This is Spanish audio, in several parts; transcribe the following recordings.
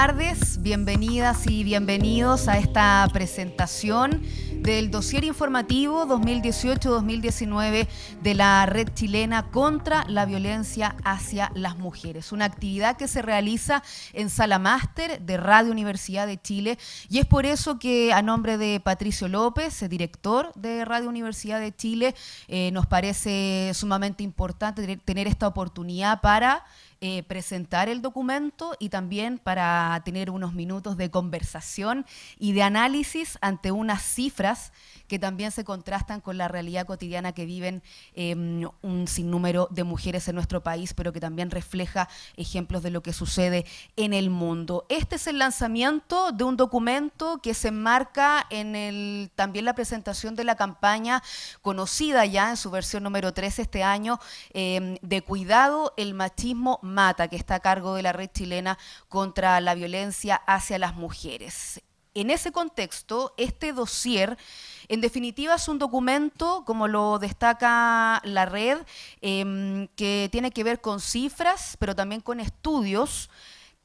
tardes, bienvenidas y bienvenidos a esta presentación del dossier informativo 2018-2019 de la Red Chilena contra la Violencia hacia las Mujeres. Una actividad que se realiza en Sala Máster de Radio Universidad de Chile, y es por eso que a nombre de Patricio López, director de Radio Universidad de Chile, nos parece sumamente importante tener esta oportunidad para presentar el documento y también para tener unos minutos de conversación y de análisis ante unas cifras que también se contrastan con la realidad cotidiana que viven un sinnúmero de mujeres en nuestro país, pero que también refleja ejemplos de lo que sucede en el mundo. Este es el lanzamiento de un documento que se enmarca en también la presentación de la campaña conocida ya en su versión número 3 este año, de Cuidado, el machismo mata, que está a cargo de la Red Chilena contra la Violencia hacia las Mujeres. En ese contexto, este dossier, en definitiva, es un documento, como lo destaca la red, que tiene que ver con cifras, pero también con estudios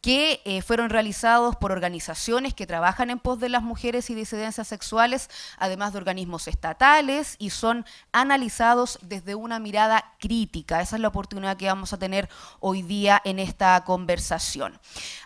que fueron realizados por organizaciones que trabajan en pos de las mujeres y disidencias sexuales, además de organismos estatales, y son analizados desde una mirada crítica. Esa es la oportunidad que vamos a tener hoy día en esta conversación.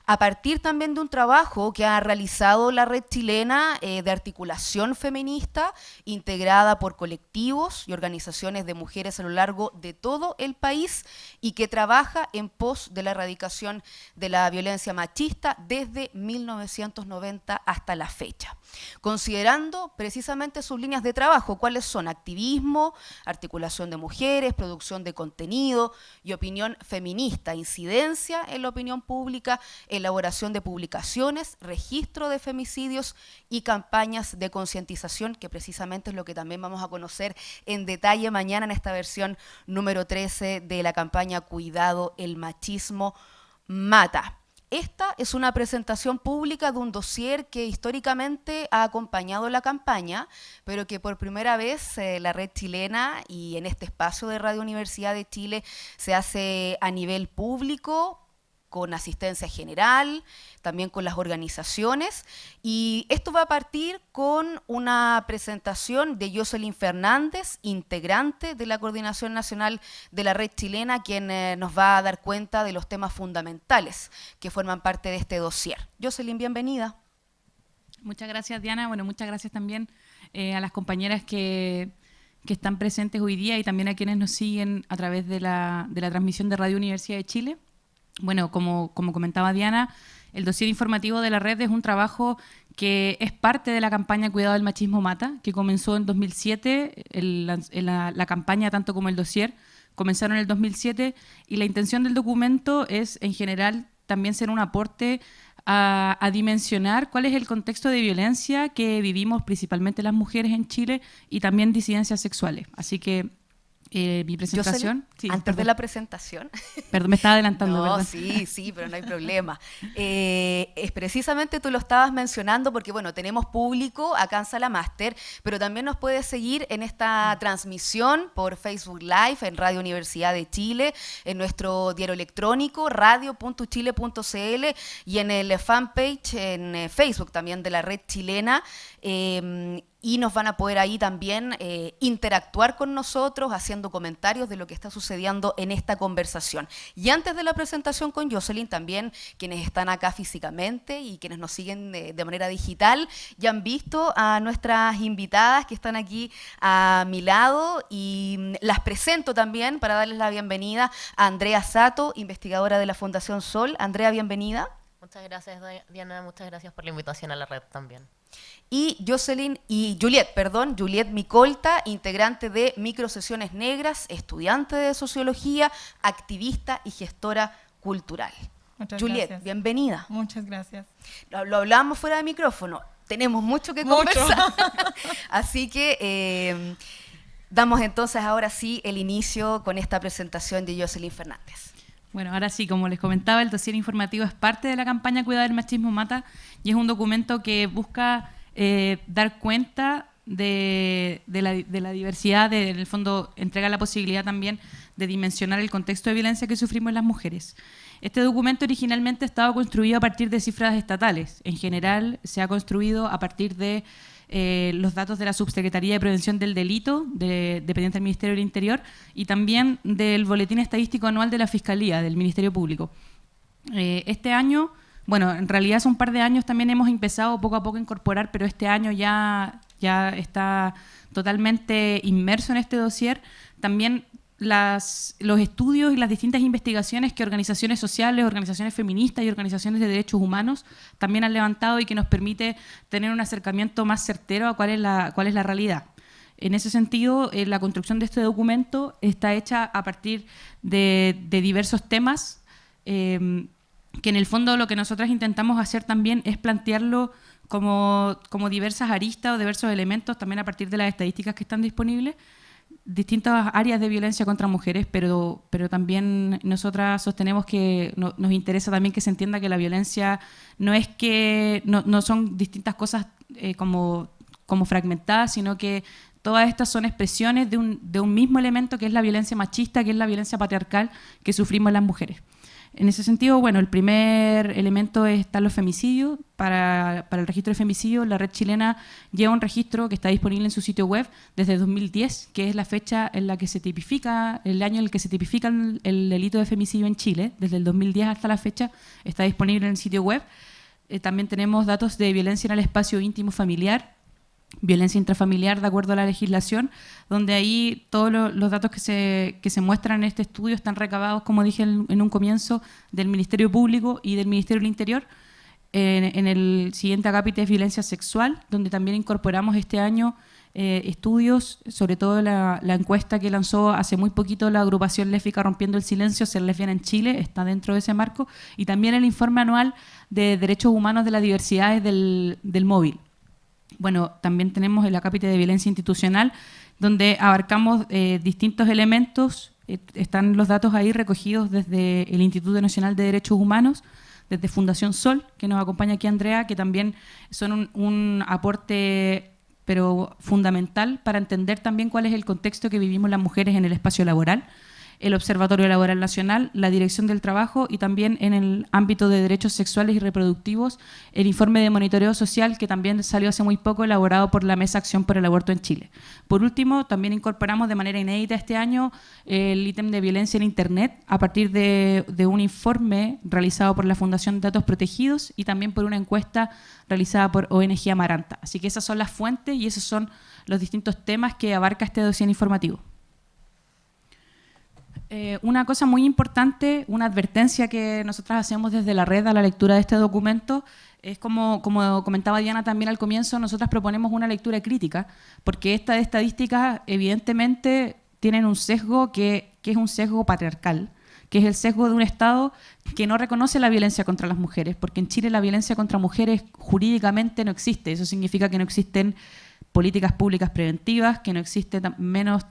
A partir también de un trabajo que ha realizado la Red Chilena de Articulación Feminista, integrada por colectivos y organizaciones de mujeres a lo largo de todo el país, y que trabaja en pos de la erradicación de la violencia machista desde 1990 hasta la fecha, considerando precisamente sus líneas de trabajo, cuáles son: activismo, articulación de mujeres, producción de contenido y opinión feminista, incidencia en la opinión pública, elaboración de publicaciones, registro de femicidios y campañas de concientización, que precisamente es lo que también vamos a conocer en detalle mañana en esta versión número 13 de la campaña Cuidado, el machismo mata. Esta es una presentación pública de un dossier que históricamente ha acompañado la campaña, pero que por primera vez la Red Chilena y en este espacio de Radio Universidad de Chile se hace a nivel público, con asistencia general, también con las organizaciones, y esto va a partir con una presentación de Jocelyn Fernández, integrante de la Coordinación Nacional de la Red Chilena, quien nos va a dar cuenta de los temas fundamentales que forman parte de este dossier. Jocelyn, bienvenida. Muchas gracias, Diana. Bueno, muchas gracias también a las compañeras que están presentes hoy día y también a quienes nos siguen a través de la transmisión de Radio Universidad de Chile. Bueno, como comentaba Diana, el dossier informativo de la red es un trabajo que es parte de la campaña Cuidado del machismo mata, que comenzó en 2007. La campaña, tanto como el dossier, comenzaron en el 2007, y la intención del documento es, en general, también ser un aporte a dimensionar cuál es el contexto de violencia que vivimos principalmente las mujeres en Chile y también disidencias sexuales. Así que mi presentación... Sí, antes de la presentación... Perdón, me estaba adelantando, no, ¿verdad? Sí, pero no hay problema. Es precisamente, tú lo estabas mencionando, porque bueno, tenemos público acá en Sala Máster, pero también nos puedes seguir en esta transmisión por Facebook Live, en Radio Universidad de Chile, en nuestro diario electrónico, radio.chile.cl, y en el fanpage en Facebook también de la Red Chilena, y nos van a poder ahí también interactuar con nosotros, haciendo comentarios de lo que está sucediendo en esta conversación. Y antes de la presentación con Jocelyn, también quienes están acá físicamente y quienes nos siguen de manera digital, ya han visto a nuestras invitadas que están aquí a mi lado, y las presento también para darles la bienvenida a Andrea Sato, investigadora de la Fundación Sol. Andrea, bienvenida. Muchas gracias, Diana, muchas gracias por la invitación a la red también. Y Juliet Micolta, integrante de Microsesiones Negras, estudiante de Sociología, activista y gestora cultural. Muchas Juliet, gracias. Bienvenida. Muchas gracias. Lo hablábamos fuera de micrófono, tenemos mucho que conversar. Así que damos entonces ahora sí el inicio con esta presentación de Jocelyn Fernández. Bueno, ahora sí, como les comentaba, el dossier informativo es parte de la campaña Cuidado del machismo mata, y es un documento que busca dar cuenta de la diversidad, en el fondo entrega la posibilidad también de dimensionar el contexto de violencia que sufrimos las mujeres. Este documento originalmente estaba construido a partir de cifras estatales. En general, se ha construido a partir de los datos de la Subsecretaría de Prevención del Delito, dependiente del Ministerio del Interior, y también del Boletín Estadístico Anual de la Fiscalía, del Ministerio Público. Este año, bueno, en realidad hace un par de años también hemos empezado poco a poco a incorporar, pero este año ya está totalmente inmerso en este dossier. También los estudios y las distintas investigaciones que organizaciones sociales, organizaciones feministas y organizaciones de derechos humanos también han levantado y que nos permite tener un acercamiento más certero a cuál es la realidad. En ese sentido, la construcción de este documento está hecha a partir de diversos temas que en el fondo lo que nosotras intentamos hacer también es plantearlo como diversas aristas o diversos elementos también a partir de las estadísticas que están disponibles, distintas áreas de violencia contra mujeres, pero también nosotras sostenemos que nos interesa también que se entienda que la violencia no es que no son distintas cosas como fragmentadas, sino que todas estas son expresiones de un mismo elemento que es la violencia machista, que es la violencia patriarcal que sufrimos las mujeres. En ese sentido, bueno, el primer elemento están los femicidios. Para el registro de femicidios, la red chilena lleva un registro que está disponible en su sitio web desde 2010, que es la fecha en la que se tipifica, el año en el que se tipifica el delito de femicidio en Chile. Desde el 2010 hasta la fecha está disponible en el sitio web. También tenemos datos de violencia en el espacio íntimo familiar, violencia intrafamiliar de acuerdo a la legislación, donde ahí todos los datos que se muestran en este estudio están recabados, como dije en un comienzo, del Ministerio Público y del Ministerio del Interior. En el siguiente acápite es violencia sexual, donde también incorporamos este año estudios, sobre todo la encuesta que lanzó hace muy poquito la agrupación lésbica Rompiendo el Silencio, Ser Lesbiana en Chile, está dentro de ese marco, y también el informe anual de derechos humanos de las diversidades del móvil. Bueno, también tenemos el acápite de violencia institucional, donde abarcamos distintos elementos. Están los datos ahí recogidos desde el Instituto Nacional de Derechos Humanos, desde Fundación Sol, que nos acompaña aquí Andrea, que también son un aporte pero fundamental para entender también cuál es el contexto que vivimos las mujeres en el espacio laboral. El Observatorio Laboral Nacional, la Dirección del Trabajo y también en el ámbito de derechos sexuales y reproductivos, el informe de monitoreo social que también salió hace muy poco, elaborado por la Mesa Acción por el Aborto en Chile. Por último, también incorporamos de manera inédita este año el ítem de violencia en Internet a partir de un informe realizado por la Fundación Datos Protegidos y también por una encuesta realizada por ONG Amaranta. Así que esas son las fuentes y esos son los distintos temas que abarca este dossier informativo. Una cosa muy importante, una advertencia que nosotras hacemos desde la red a la lectura de este documento es como comentaba Diana también al comienzo, nosotras proponemos una lectura crítica, porque estas estadísticas evidentemente tienen un sesgo que es un sesgo patriarcal, que es el sesgo de un Estado que no reconoce la violencia contra las mujeres, porque en Chile la violencia contra mujeres jurídicamente no existe. Eso significa que no existen políticas públicas preventivas, que no existe menos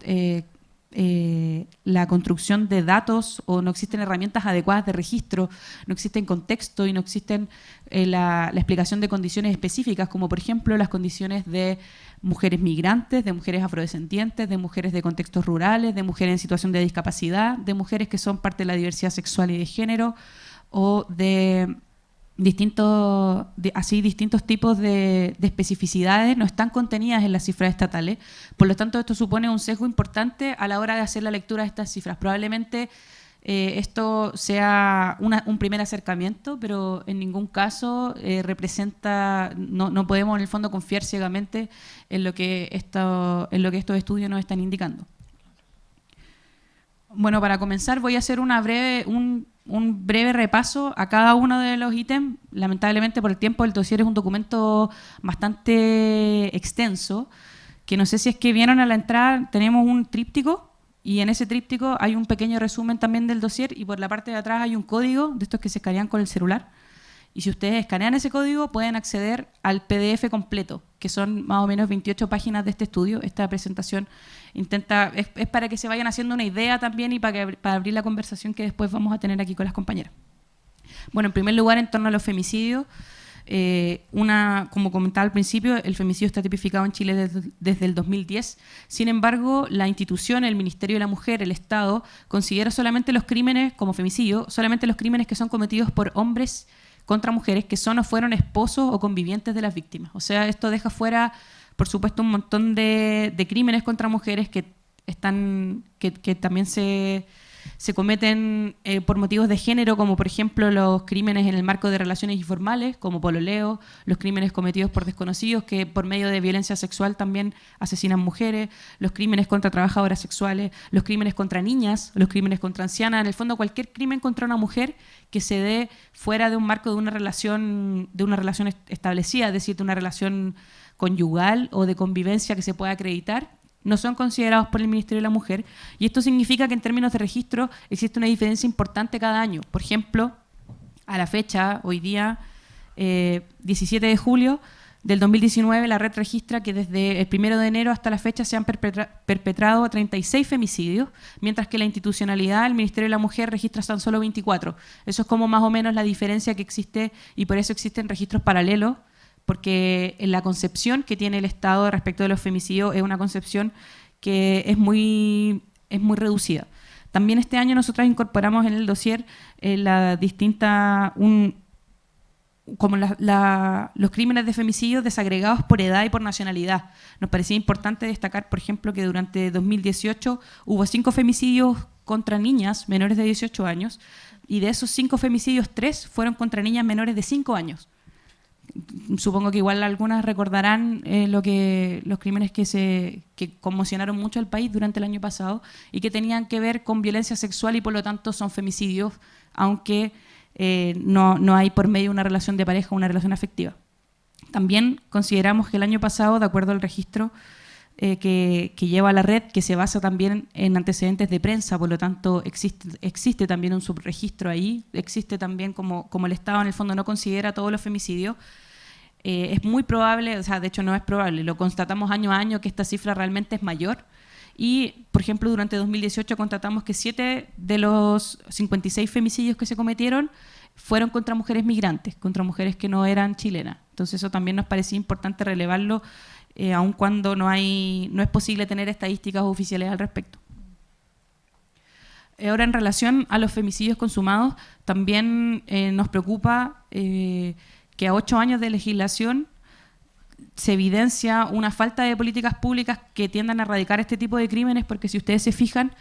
la construcción de datos o no existen herramientas adecuadas de registro, no existen contexto y no existen la explicación de condiciones específicas, como por ejemplo las condiciones de mujeres migrantes, de mujeres afrodescendientes, de mujeres de contextos rurales, de mujeres en situación de discapacidad, de mujeres que son parte de la diversidad sexual y de género o de distintos tipos de especificidades no están contenidas en las cifras estatales. Por lo tanto, esto supone un sesgo importante a la hora de hacer la lectura de estas cifras. Probablemente esto sea un primer acercamiento, pero en ningún caso representa, no podemos en el fondo confiar ciegamente en lo que estos estudios nos están indicando. Bueno, para comenzar voy a hacer un breve repaso a cada uno de los ítems. Lamentablemente por el tiempo el dossier es un documento bastante extenso, que no sé si es que vieron a la entrada, tenemos un tríptico y en ese tríptico hay un pequeño resumen también del dossier y por la parte de atrás hay un código de estos que se escanean con el celular. Y si ustedes escanean ese código pueden acceder al PDF completo, que son más o menos 28 páginas de este estudio. Esta presentación es para que se vayan haciendo una idea también y para abrir la conversación que después vamos a tener aquí con las compañeras. Bueno, en primer lugar, en torno a los femicidios, Como comentaba al principio, el femicidio está tipificado en Chile desde el 2010. Sin embargo, la institución, el Ministerio de la Mujer, el Estado, considera solamente los crímenes como femicidio, solamente los crímenes que son cometidos por hombres contra mujeres que son o fueron esposos o convivientes de las víctimas. O sea, esto deja fuera, por supuesto, un montón de crímenes contra mujeres que también se cometen por motivos de género, como por ejemplo los crímenes en el marco de relaciones informales, como pololeo, los crímenes cometidos por desconocidos que por medio de violencia sexual también asesinan mujeres, los crímenes contra trabajadoras sexuales, los crímenes contra niñas, los crímenes contra ancianas, en el fondo cualquier crimen contra una mujer que se dé fuera de un marco de una relación establecida, es decir, de una relación conyugal o de convivencia que se pueda acreditar, no son considerados por el Ministerio de la Mujer, y esto significa que en términos de registro existe una diferencia importante cada año. Por ejemplo, a la fecha, hoy día, 17 de julio del 2019, la red registra que desde el 1 de enero hasta la fecha se han perpetrado 36 femicidios, mientras que la institucionalidad, el Ministerio de la Mujer, registra tan solo 24. Eso es como más o menos la diferencia que existe, y por eso existen registros paralelos, porque la concepción que tiene el Estado respecto de los femicidios es una concepción que es muy reducida. También este año nosotras incorporamos en el dossier los crímenes de femicidio desagregados por edad y por nacionalidad. Nos parecía importante destacar, por ejemplo, que durante 2018 hubo 5 femicidios contra niñas menores de 18 años, y de esos 5 femicidios, 3 fueron contra niñas menores de 5 años. Supongo que igual algunas recordarán los crímenes que conmocionaron mucho al país durante el año pasado y que tenían que ver con violencia sexual y por lo tanto son femicidios, aunque no hay por medio una relación de pareja o una relación afectiva. También consideramos que el año pasado, de acuerdo al registro que lleva la red, que se basa también en antecedentes de prensa, por lo tanto existe también un subregistro ahí, existe también como el Estado en el fondo no considera todos los femicidios, es muy probable, o sea, de hecho no es probable, lo constatamos año a año que esta cifra realmente es mayor. Y, por ejemplo, durante 2018 constatamos que 7 de los 56 femicidios que se cometieron fueron contra mujeres migrantes, contra mujeres que no eran chilenas. Entonces eso también nos parecía importante relevarlo, aun cuando no es posible tener estadísticas oficiales al respecto. Ahora, en relación a los femicidios consumados, también nos preocupa que a 8 años de legislación se evidencia una falta de políticas públicas que tiendan a erradicar este tipo de crímenes, porque si ustedes se fijan,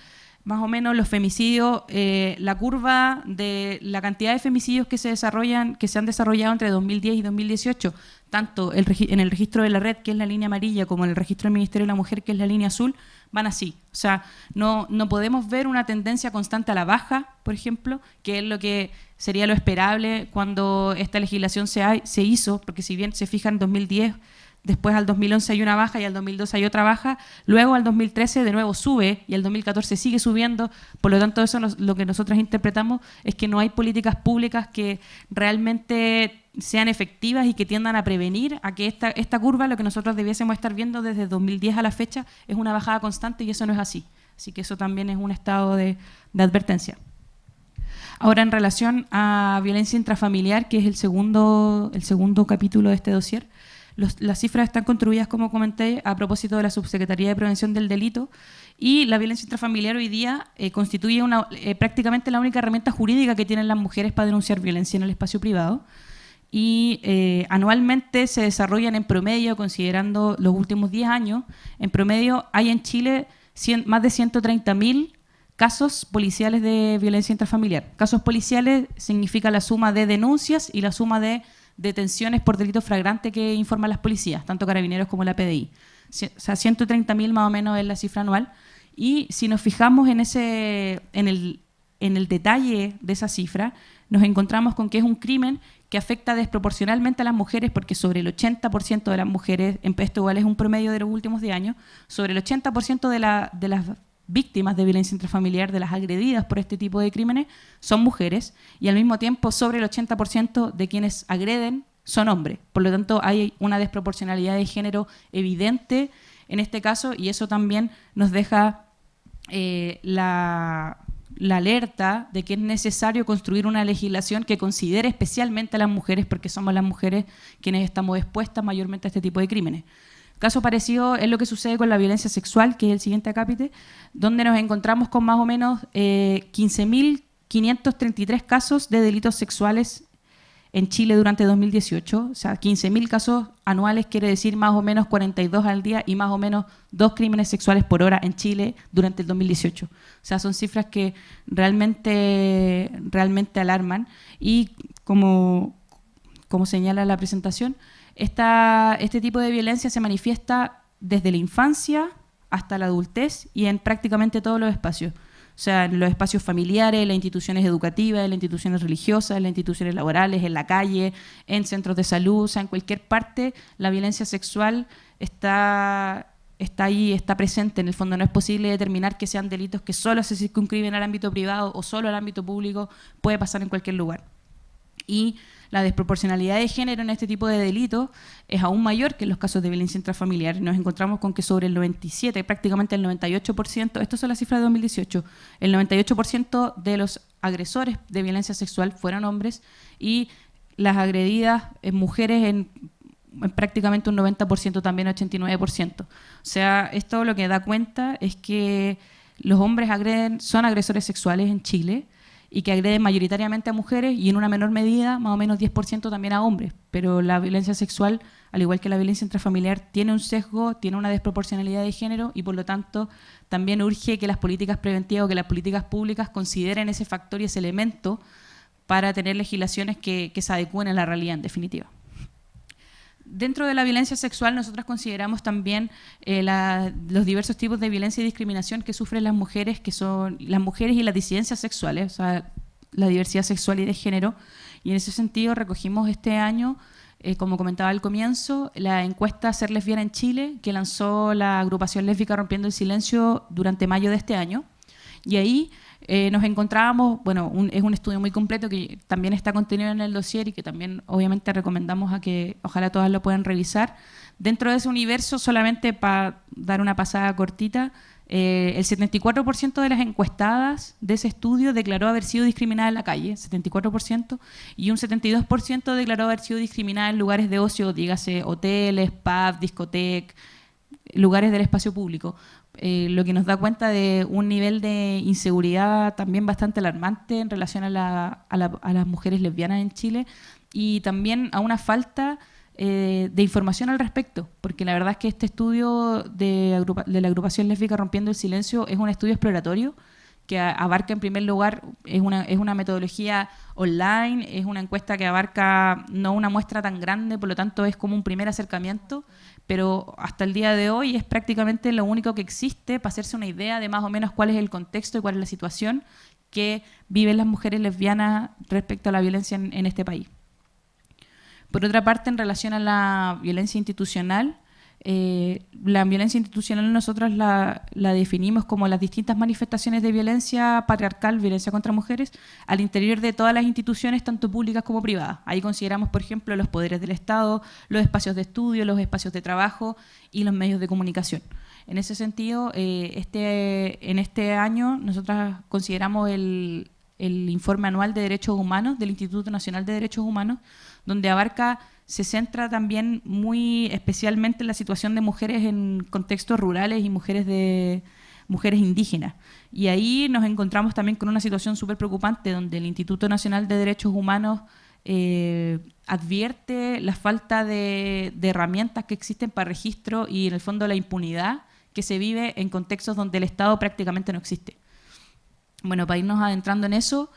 más o menos los femicidios, la curva de la cantidad de femicidios que se han desarrollado entre 2010 y 2018, tanto en el registro de la red, que es la línea amarilla, como en el registro del Ministerio de la Mujer, que es la línea azul, van así. O sea, no podemos ver una tendencia constante a la baja, por ejemplo, que es lo que sería lo esperable cuando esta legislación se hizo, porque si bien se fijan en 2010, después al 2011 hay una baja y al 2012 hay otra baja, luego al 2013 de nuevo sube y al 2014 sigue subiendo. Por lo tanto, eso lo que nosotros interpretamos es que no hay políticas públicas que realmente sean efectivas y que tiendan a prevenir a que esta curva, lo que nosotros debiésemos estar viendo desde 2010 a la fecha, es una bajada constante, y eso no es así. Así que eso también es un estado de advertencia. Ahora, en relación a violencia intrafamiliar, que es el segundo capítulo de este dossier, las cifras están construidas, como comenté, a propósito de la Subsecretaría de Prevención del Delito, y la violencia intrafamiliar hoy día constituye prácticamente la única herramienta jurídica que tienen las mujeres para denunciar violencia en el espacio privado, y anualmente se desarrollan en promedio, considerando los últimos 10 años, en promedio hay en Chile más de 130.000 casos policiales de violencia intrafamiliar. Casos policiales significa la suma de denuncias y la suma de detenciones por delito flagrante que informan las policías, tanto Carabineros como la PDI. O sea, 130.000 más o menos es la cifra anual. Y si nos fijamos en el detalle de esa cifra, nos encontramos con que es un crimen que afecta desproporcionalmente a las mujeres, porque sobre el 80% de las mujeres, esto igual es un promedio de los últimos 10 años, sobre el 80% de las víctimas de violencia intrafamiliar, de las agredidas por este tipo de crímenes, son mujeres, y al mismo tiempo sobre el 80% de quienes agreden son hombres. Por lo tanto, hay una desproporcionalidad de género evidente en este caso, y eso también nos deja la alerta de que es necesario construir una legislación que considere especialmente a las mujeres, porque somos las mujeres quienes estamos expuestas mayormente a este tipo de crímenes. Caso parecido es lo que sucede con la violencia sexual, que es el siguiente acápite, donde nos encontramos con más o menos 15.533 casos de delitos sexuales en Chile durante 2018. O sea, 15.000 casos anuales quiere decir más o menos 42 al día y más o menos 2 crímenes sexuales por hora en Chile durante el 2018. O sea, son cifras que realmente alarman. Y como señala la presentación, este tipo de violencia se manifiesta desde la infancia hasta la adultez y en prácticamente todos los espacios. O sea, en los espacios familiares, en las instituciones educativas, en las instituciones religiosas, en las instituciones laborales, en la calle, en centros de salud, o sea, en cualquier parte la violencia sexual está ahí, está presente. En el fondo no es posible determinar que sean delitos que solo se circunscriben al ámbito privado o solo al ámbito público, puede pasar en cualquier lugar. Y la desproporcionalidad de género en este tipo de delitos es aún mayor que en los casos de violencia intrafamiliar. Nos encontramos con que sobre el 97%, prácticamente el 98%, estas son las cifras de 2018, el 98% de los agresores de violencia sexual fueron hombres y las agredidas mujeres en prácticamente un 90%, también 89%. O sea, esto lo que da cuenta es que los hombres son agresores sexuales en Chile, y que agreden mayoritariamente a mujeres y en una menor medida, más o menos 10% también a hombres. Pero la violencia sexual, al igual que la violencia intrafamiliar, tiene un sesgo, tiene una desproporcionalidad de género y por lo tanto también urge que las políticas preventivas o que las políticas públicas consideren ese factor y ese elemento para tener legislaciones que se adecúen a la realidad en definitiva. Dentro de la violencia sexual nosotros consideramos también los diversos tipos de violencia y discriminación que sufren las mujeres, que son las mujeres y las disidencias sexuales, o sea, la diversidad sexual y de género. Y en ese sentido recogimos este año, como comentaba al comienzo, la encuesta Ser Lesbiana en Chile, que lanzó la agrupación lésbica Rompiendo el Silencio durante mayo de este año. Y ahí nos encontrábamos, bueno, es un estudio muy completo que también está contenido en el dossier y que también obviamente recomendamos a que ojalá todas lo puedan revisar. Dentro de ese universo, solamente para dar una pasada cortita, el 74% de las encuestadas de ese estudio declaró haber sido discriminada en la calle, 74%, y un 72% declaró haber sido discriminada en lugares de ocio, dígase hoteles, pubs, discotecas, lugares del espacio público. Lo que nos da cuenta de un nivel de inseguridad también bastante alarmante en relación a las mujeres lesbianas en Chile y también a una falta de información al respecto, porque la verdad es que este estudio de la agrupación lésbica Rompiendo el Silencio es un estudio exploratorio que abarca en primer lugar, es una metodología online, es una encuesta que abarca no una muestra tan grande, por lo tanto es como un primer acercamiento, pero hasta el día de hoy es prácticamente lo único que existe para hacerse una idea de más o menos cuál es el contexto y cuál es la situación que viven las mujeres lesbianas respecto a la violencia en este país. Por otra parte, en relación a la violencia institucional, la violencia institucional nosotros la definimos como las distintas manifestaciones de violencia patriarcal, violencia contra mujeres, al interior de todas las instituciones, tanto públicas como privadas. Ahí consideramos, por ejemplo, los poderes del Estado, los espacios de estudio, los espacios de trabajo y los medios de comunicación. En ese sentido, en este año nosotros consideramos el informe anual de derechos humanos del Instituto Nacional de Derechos Humanos, donde se centra también muy especialmente en la situación de mujeres en contextos rurales y mujeres indígenas. Y ahí nos encontramos también con una situación súper preocupante, donde el Instituto Nacional de Derechos Humanos advierte la falta de herramientas que existen para registro y, en el fondo, la impunidad que se vive en contextos donde el Estado prácticamente no existe. Bueno, para irnos adentrando en eso,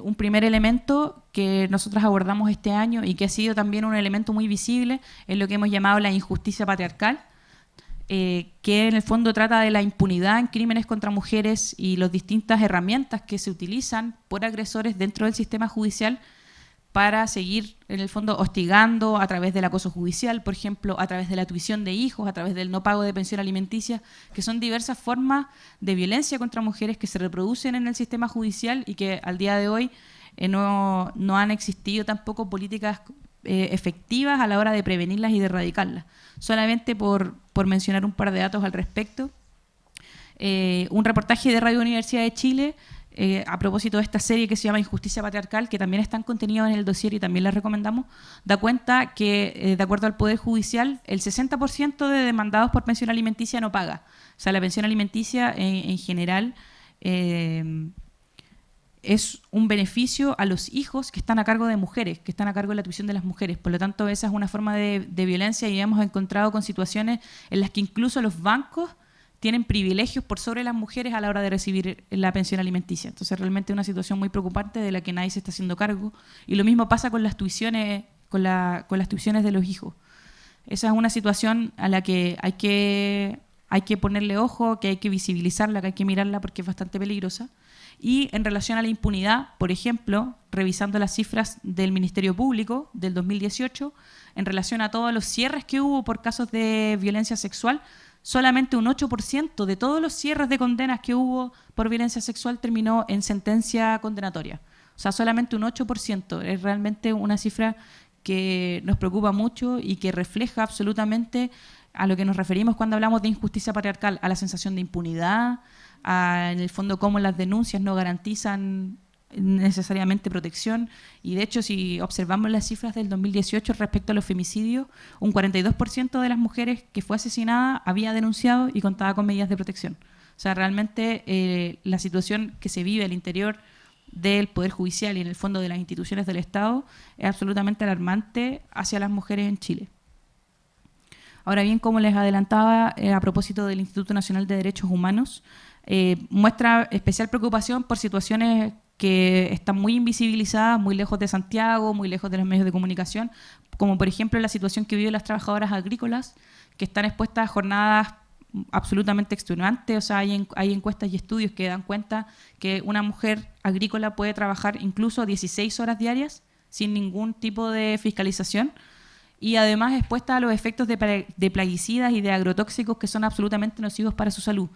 un primer elemento que nosotros abordamos este año y que ha sido también un elemento muy visible es lo que hemos llamado la injusticia patriarcal, que en el fondo trata de la impunidad en crímenes contra mujeres y las distintas herramientas que se utilizan por agresores dentro del sistema judicial para seguir, en el fondo, hostigando a través del acoso judicial, por ejemplo, a través de la tuición de hijos, a través del no pago de pensión alimenticia, que son diversas formas de violencia contra mujeres que se reproducen en el sistema judicial y que al día de hoy no han existido tampoco políticas efectivas a la hora de prevenirlas y de erradicarlas. Solamente por mencionar un par de datos al respecto, un reportaje de Radio Universidad de Chile a propósito de esta serie que se llama Injusticia Patriarcal, que también están contenidos en el dossier y también les recomendamos, da cuenta que, de acuerdo al Poder Judicial, el 60% de demandados por pensión alimenticia no paga. O sea, la pensión alimenticia en general es un beneficio a los hijos que están a cargo de mujeres, que están a cargo de la tuición de las mujeres. Por lo tanto, esa es una forma de violencia y hemos encontrado con situaciones en las que incluso los bancos tienen privilegios por sobre las mujeres a la hora de recibir la pensión alimenticia. Entonces, realmente es una situación muy preocupante de la que nadie se está haciendo cargo. Y lo mismo pasa con las tuiciones, con las tuiciones de los hijos. Esa es una situación a la que hay que ponerle ojo, que hay que visibilizarla, que hay que mirarla porque es bastante peligrosa. Y en relación a la impunidad, por ejemplo, revisando las cifras del Ministerio Público del 2018, en relación a todos los cierres que hubo por casos de violencia sexual, solamente un 8% de todos los cierres de condenas que hubo por violencia sexual terminó en sentencia condenatoria. O sea, solamente un 8%. Es realmente una cifra que nos preocupa mucho y que refleja absolutamente a lo que nos referimos cuando hablamos de injusticia patriarcal, a la sensación de impunidad, en el fondo cómo las denuncias no garantizan necesariamente protección. Y de hecho, si observamos las cifras del 2018 respecto a los femicidios, un 42% de las mujeres que fue asesinada había denunciado y contaba con medidas de protección. O sea, realmente la situación que se vive al interior del Poder Judicial y en el fondo de las instituciones del Estado es absolutamente alarmante hacia las mujeres en Chile. Ahora bien, como les adelantaba a propósito del Instituto Nacional de Derechos Humanos, muestra especial preocupación por situaciones que están muy invisibilizadas, muy lejos de Santiago, muy lejos de los medios de comunicación, como por ejemplo la situación que viven las trabajadoras agrícolas, que están expuestas a jornadas absolutamente extenuantes. O sea, hay encuestas y estudios que dan cuenta que una mujer agrícola puede trabajar incluso 16 horas diarias sin ningún tipo de fiscalización, y además expuesta a los efectos de plaguicidas y de agrotóxicos que son absolutamente nocivos para su salud.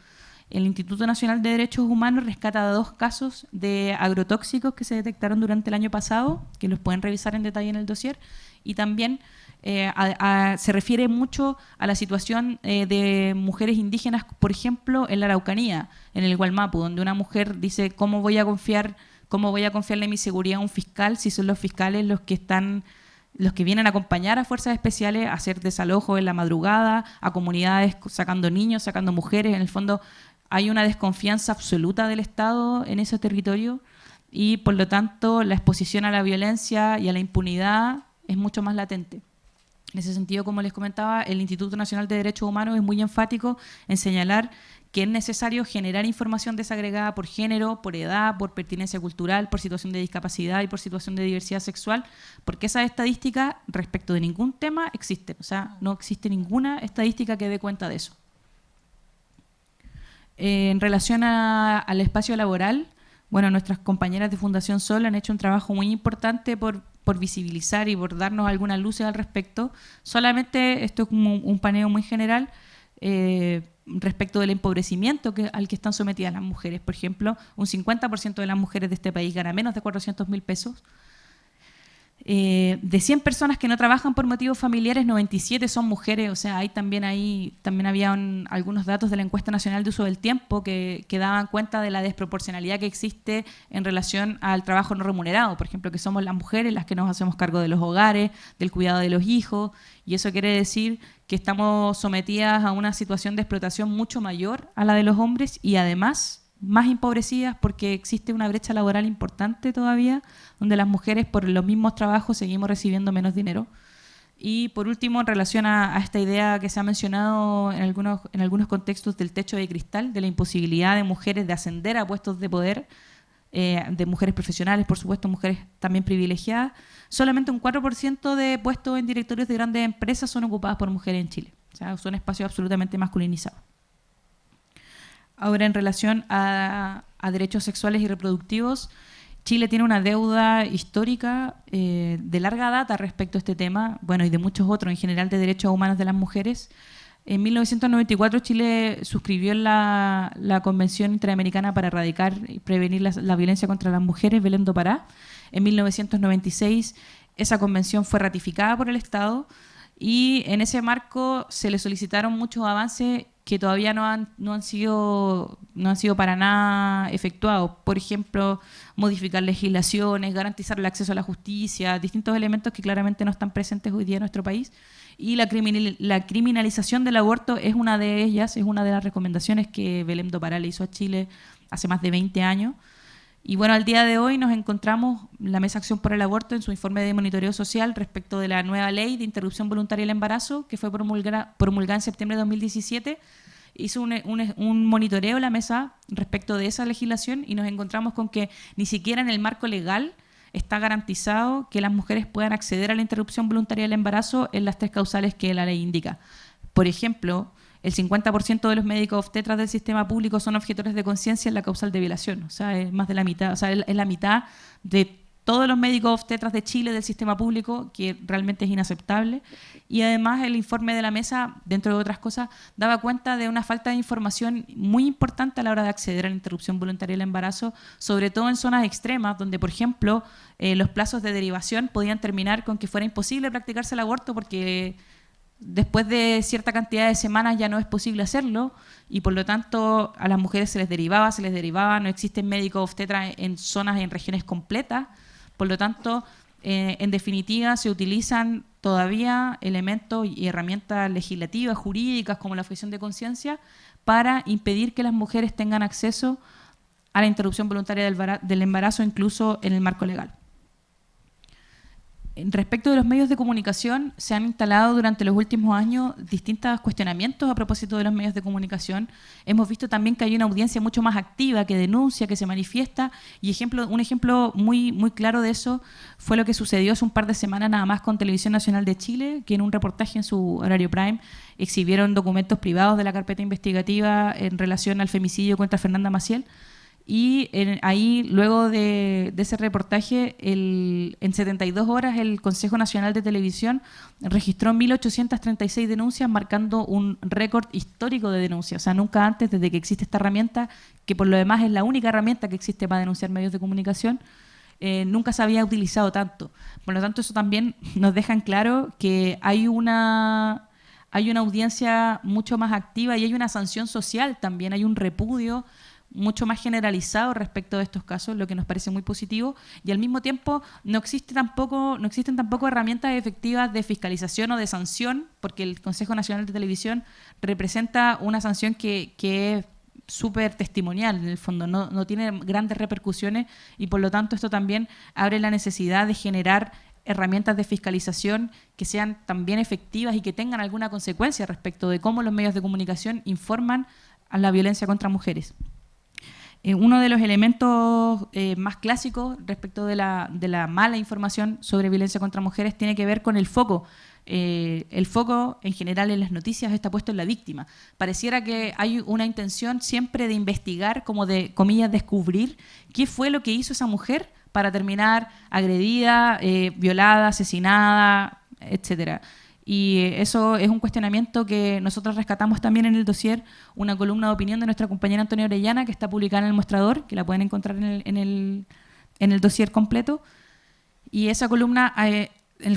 El Instituto Nacional de Derechos Humanos rescata 2 casos de agrotóxicos que se detectaron durante el año pasado, que los pueden revisar en detalle en el dossier, y también se refiere mucho a la situación de mujeres indígenas, por ejemplo, en la Araucanía, en el Gualmapu, donde una mujer dice, ¿cómo voy a confiarle mi seguridad a un fiscal si son los fiscales los que vienen a acompañar a fuerzas especiales a hacer desalojos en la madrugada, a comunidades sacando niños, sacando mujeres? En el fondo hay una desconfianza absoluta del Estado en ese territorio y por lo tanto la exposición a la violencia y a la impunidad es mucho más latente. En ese sentido, como les comentaba, el Instituto Nacional de Derechos Humanos es muy enfático en señalar que es necesario generar información desagregada por género, por edad, por pertinencia cultural, por situación de discapacidad y por situación de diversidad sexual, porque esas estadísticas respecto de ningún tema existen. O sea, no existe ninguna estadística que dé cuenta de eso. En relación al espacio laboral, bueno, nuestras compañeras de Fundación Sol han hecho un trabajo muy importante por visibilizar y por darnos algunas luces al respecto. Solamente esto es como un paneo muy general respecto del empobrecimiento al que están sometidas las mujeres. Por ejemplo, un 50% de las mujeres de este país gana menos de 400.000 pesos. De 100 personas que no trabajan por motivos familiares, 97 son mujeres. O sea, también había algunos datos de la Encuesta Nacional de Uso del Tiempo que daban cuenta de la desproporcionalidad que existe en relación al trabajo no remunerado. Por ejemplo, que somos las mujeres las que nos hacemos cargo de los hogares, del cuidado de los hijos, y eso quiere decir que estamos sometidas a una situación de explotación mucho mayor a la de los hombres y además más empobrecidas porque existe una brecha laboral importante todavía, donde las mujeres por los mismos trabajos seguimos recibiendo menos dinero. Y por último, en relación a esta idea que se ha mencionado en algunos contextos del techo de cristal, de la imposibilidad de mujeres de ascender a puestos de poder, de mujeres profesionales, por supuesto, mujeres también privilegiadas, solamente un 4% de puestos en directorios de grandes empresas son ocupadas por mujeres en Chile. O sea, son espacios absolutamente masculinizados. Ahora, en relación a derechos sexuales y reproductivos, Chile tiene una deuda histórica de larga data respecto a este tema, bueno, y de muchos otros, en general de derechos humanos de las mujeres. En 1994 Chile suscribió la Convención Interamericana para erradicar y prevenir la violencia contra las mujeres, Belén do Pará. En 1996 esa convención fue ratificada por el Estado y en ese marco se le solicitaron muchos avances que todavía no han sido para nada efectuados. Por ejemplo, modificar legislaciones, garantizar el acceso a la justicia, distintos elementos que claramente no están presentes hoy día en nuestro país. Y la criminalización del aborto es una de ellas, es una de las recomendaciones que Belém do Pará le hizo a Chile hace más de 20 años. Y bueno, al día de hoy nos encontramos la Mesa Acción por el Aborto en su informe de monitoreo social respecto de la nueva ley de interrupción voluntaria del embarazo que fue promulgada en septiembre de 2017. Hizo un monitoreo la mesa respecto de esa legislación y nos encontramos con que ni siquiera en el marco legal está garantizado que las mujeres puedan acceder a la interrupción voluntaria del embarazo en las 3 causales que la ley indica. Por ejemplo, el 50% de los médicos obstetras del sistema público son objetores de conciencia en la causal de violación. O sea, es más de la mitad, o sea, es la mitad de todos los médicos obstetras de Chile del sistema público, que realmente es inaceptable. Y además el informe de la mesa, dentro de otras cosas, daba cuenta de una falta de información muy importante a la hora de acceder a la interrupción voluntaria del embarazo, sobre todo en zonas extremas, donde, por ejemplo, los plazos de derivación podían terminar con que fuera imposible practicarse el aborto porque después de cierta cantidad de semanas ya no es posible hacerlo y por lo tanto a las mujeres se les derivaba, no existen médicos obstetras en zonas, en regiones completas, por lo tanto, en definitiva se utilizan todavía elementos y herramientas legislativas, jurídicas como la objeción de conciencia para impedir que las mujeres tengan acceso a la interrupción voluntaria del embarazo incluso en el marco legal. Respecto de los medios de comunicación, se han instalado durante los últimos años distintos cuestionamientos a propósito de los medios de comunicación. Hemos visto también que hay una audiencia mucho más activa, que denuncia, que se manifiesta, y un ejemplo muy, muy claro de eso fue lo que sucedió hace un par de semanas nada más con Televisión Nacional de Chile, que en un reportaje en su horario prime exhibieron documentos privados de la carpeta investigativa en relación al femicidio contra Fernanda Maciel. Y ahí, luego de ese reportaje, en 72 horas el Consejo Nacional de Televisión registró 1.836 denuncias, marcando un récord histórico de denuncias. O sea, nunca antes, desde que existe esta herramienta, que por lo demás es la única herramienta que existe para denunciar medios de comunicación, nunca se había utilizado tanto. Por lo tanto, eso también nos deja en claro que hay una audiencia mucho más activa y hay una sanción social también, hay un repudio mucho más generalizado respecto de estos casos, lo que nos parece muy positivo, y al mismo tiempo no existen tampoco herramientas efectivas de fiscalización o de sanción, porque el Consejo Nacional de Televisión representa una sanción que es súper testimonial, en el fondo, no tiene grandes repercusiones, y por lo tanto esto también abre la necesidad de generar herramientas de fiscalización que sean también efectivas y que tengan alguna consecuencia respecto de cómo los medios de comunicación informan a la violencia contra mujeres. Uno de los elementos más clásicos respecto de la mala información sobre violencia contra mujeres tiene que ver con el foco. El foco en general en las noticias está puesto en la víctima. Pareciera que hay una intención siempre de investigar, como de, comillas, descubrir qué fue lo que hizo esa mujer para terminar agredida, violada, asesinada, etcétera. Y eso es un cuestionamiento que nosotros rescatamos también en el dossier, una columna de opinión de nuestra compañera Antonia Orellana, que está publicada en El Mostrador, que la pueden encontrar en el dossier completo. Y esa columna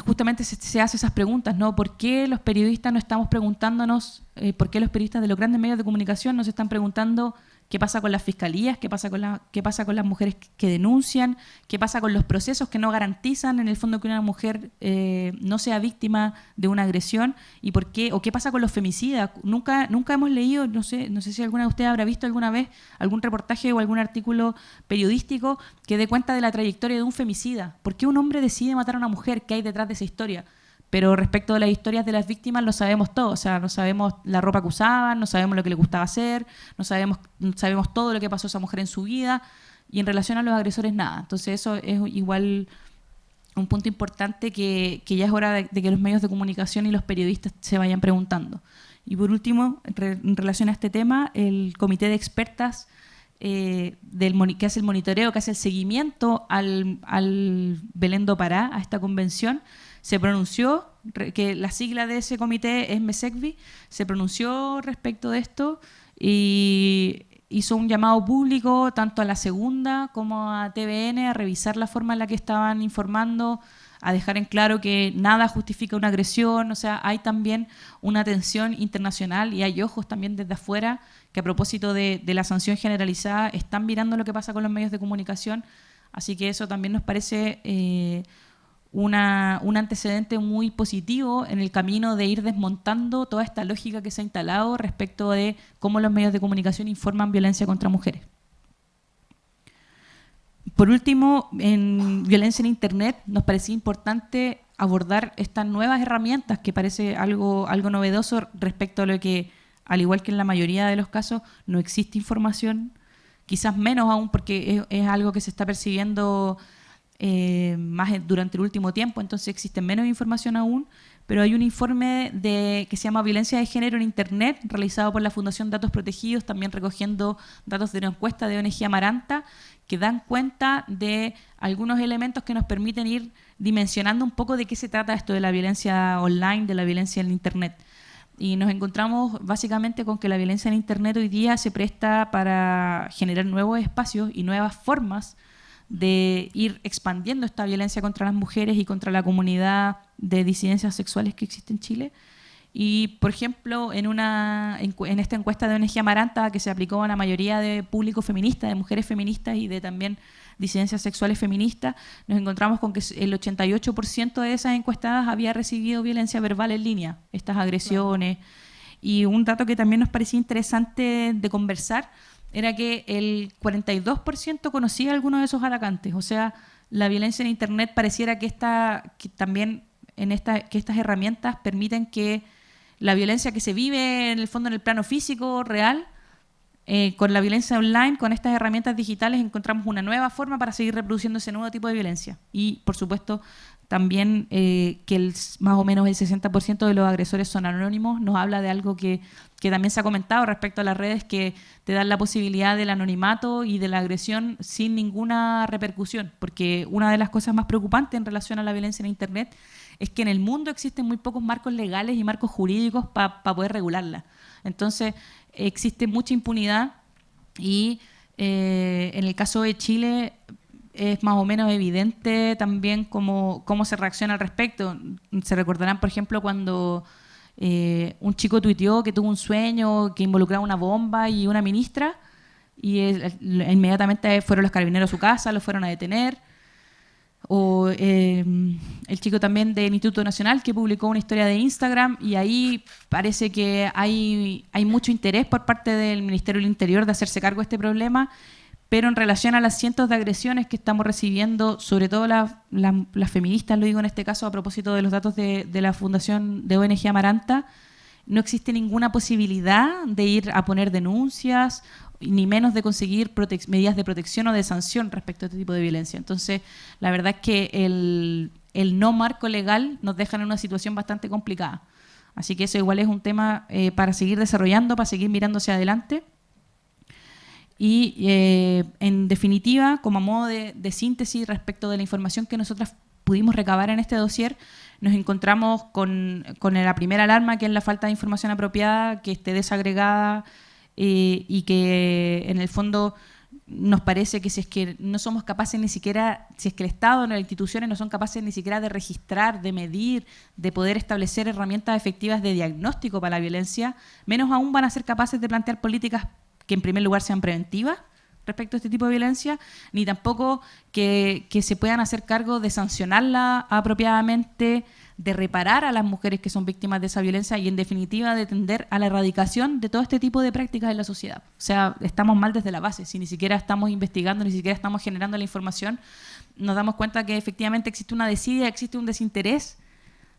justamente se hace esas preguntas, ¿no? ¿Por qué los periodistas no estamos preguntándonos, por qué los periodistas de los grandes medios de comunicación nos están preguntando qué pasa con las fiscalías, qué pasa con las mujeres que denuncian, qué pasa con los procesos que no garantizan en el fondo que una mujer no sea víctima de una agresión, y por qué, o qué pasa con los femicidas? Nunca hemos leído, no sé si alguna de ustedes habrá visto alguna vez algún reportaje o algún artículo periodístico que dé cuenta de la trayectoria de un femicida. ¿Por qué un hombre decide matar a una mujer? ¿Qué hay detrás de esa historia? Pero respecto de las historias de las víctimas lo sabemos todo, o sea, no sabemos la ropa que usaban, no sabemos lo que le gustaba hacer, no sabemos todo lo que pasó a esa mujer en su vida, y en relación a los agresores nada. Entonces eso es igual un punto importante que ya es hora de que los medios de comunicación y los periodistas se vayan preguntando. Y por último, en relación a este tema, el comité de expertas que hace el monitoreo, que hace el seguimiento al Belém do Pará, a esta convención, se pronunció, que la sigla de ese comité es MESECVI, se pronunció respecto de esto y hizo un llamado público tanto a la segunda como a TVN a revisar la forma en la que estaban informando a dejar en claro que nada justifica una agresión. O sea, hay también una tensión internacional y hay ojos también desde afuera que, a propósito de la sanción generalizada, están mirando lo que pasa con los medios de comunicación. Así que eso también nos parece un antecedente muy positivo en el camino de ir desmontando toda esta lógica que se ha instalado respecto de cómo los medios de comunicación informan violencia contra mujeres. Por último, en violencia en Internet, nos parecía importante abordar estas nuevas herramientas, que parece algo novedoso respecto a lo que, al igual que en la mayoría de los casos, no existe información, quizás menos aún porque es algo que se está percibiendo más durante el último tiempo, entonces existe menos información aún, pero hay un informe que se llama Violencia de Género en Internet, realizado por la Fundación Datos Protegidos, también recogiendo datos de una encuesta de ONG Amaranta, que dan cuenta de algunos elementos que nos permiten ir dimensionando un poco de qué se trata esto de la violencia online, de la violencia en Internet. Y nos encontramos básicamente con que la violencia en Internet hoy día se presta para generar nuevos espacios y nuevas formas de ir expandiendo esta violencia contra las mujeres y contra la comunidad de disidencias sexuales que existe en Chile. Y, por ejemplo, en esta encuesta de ONG Amaranta, que se aplicó a la mayoría de público feminista, de mujeres feministas y de también disidencias sexuales feministas, nos encontramos con que el 88% de esas encuestadas había recibido violencia verbal en línea, estas agresiones. Y un dato que también nos parecía interesante de conversar era que el 42% conocía a alguno de esos atacantes. O sea, la violencia en Internet pareciera que estas herramientas permiten que la violencia que se vive en el fondo en el plano físico real, con la violencia online, con estas herramientas digitales, encontramos una nueva forma para seguir reproduciendo ese nuevo tipo de violencia. Y, por supuesto, también que más o menos el 60% de los agresores son anónimos, nos habla de algo que también se ha comentado respecto a las redes, que te dan la posibilidad del anonimato y de la agresión sin ninguna repercusión, porque una de las cosas más preocupantes en relación a la violencia en Internet es que en el mundo existen muy pocos marcos legales y marcos jurídicos para poder regularla. Entonces, existe mucha impunidad y en el caso de Chile es más o menos evidente también cómo se reacciona al respecto. Se recordarán, por ejemplo, cuando un chico tuiteó que tuvo un sueño que involucraba una bomba y una ministra, y inmediatamente fueron los carabineros a su casa, lo fueron a detener. O el chico también del Instituto Nacional, que publicó una historia de Instagram, y ahí parece que hay mucho interés por parte del Ministerio del Interior de hacerse cargo de este problema, pero en relación a las cientos de agresiones que estamos recibiendo, sobre todo las feministas, lo digo en este caso a propósito de los datos de la Fundación de ONG Amaranta, no existe ninguna posibilidad de ir a poner denuncias, ni menos de conseguir medidas de protección o de sanción respecto a este tipo de violencia. Entonces, la verdad es que el no marco legal nos deja en una situación bastante complicada. Así que eso igual es un tema para seguir desarrollando, para seguir mirando hacia adelante. Y en definitiva, como a modo de síntesis respecto de la información que nosotras pudimos recabar en este dossier, nos encontramos con la primera alarma, que es la falta de información apropiada, que esté desagregada, y que en el fondo nos parece que si es que no somos capaces ni siquiera, si es que el Estado o las instituciones no son capaces ni siquiera de registrar, de medir, de poder establecer herramientas efectivas de diagnóstico para la violencia, menos aún van a ser capaces de plantear políticas que en primer lugar sean preventivas respecto a este tipo de violencia, ni tampoco que se puedan hacer cargo de sancionarla apropiadamente, de reparar a las mujeres que son víctimas de esa violencia y, en definitiva, de tender a la erradicación de todo este tipo de prácticas en la sociedad. O sea, estamos mal desde la base. Si ni siquiera estamos investigando, ni siquiera estamos generando la información, nos damos cuenta que efectivamente existe una desidia, existe un desinterés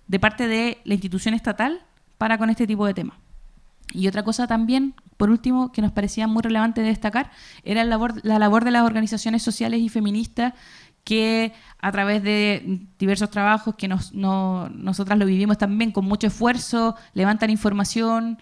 de parte de la institución estatal para con este tipo de temas. Y otra cosa también, por último, que nos parecía muy relevante de destacar, era la labor de las organizaciones sociales y feministas que a través de diversos trabajos que nosotras lo vivimos también con mucho esfuerzo, levantan información,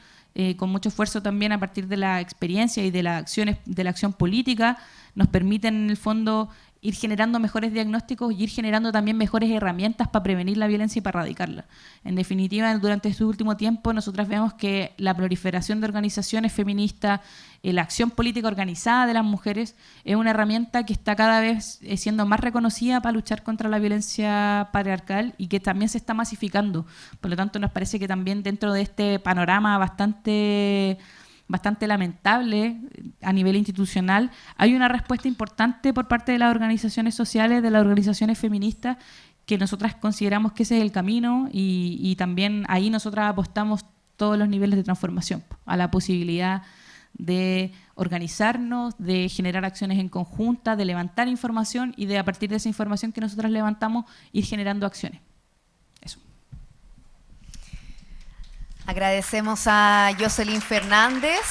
con mucho esfuerzo también a partir de la experiencia y de la acción política, nos permiten en el fondo ir generando mejores diagnósticos y ir generando también mejores herramientas para prevenir la violencia y para erradicarla. En definitiva, durante este último tiempo, nosotras vemos que la proliferación de organizaciones feministas, la acción política organizada de las mujeres, es una herramienta que está cada vez siendo más reconocida para luchar contra la violencia patriarcal y que también se está masificando. Por lo tanto, nos parece que también dentro de este panorama bastante lamentable a nivel institucional, hay una respuesta importante por parte de las organizaciones sociales, de las organizaciones feministas, que nosotras consideramos que ese es el camino y también ahí nosotras apostamos todos los niveles de transformación, a la posibilidad de organizarnos, de generar acciones en conjunta, de levantar información y de a partir de esa información que nosotras levantamos ir generando acciones. Eso. Agradecemos a Jocelyn Fernández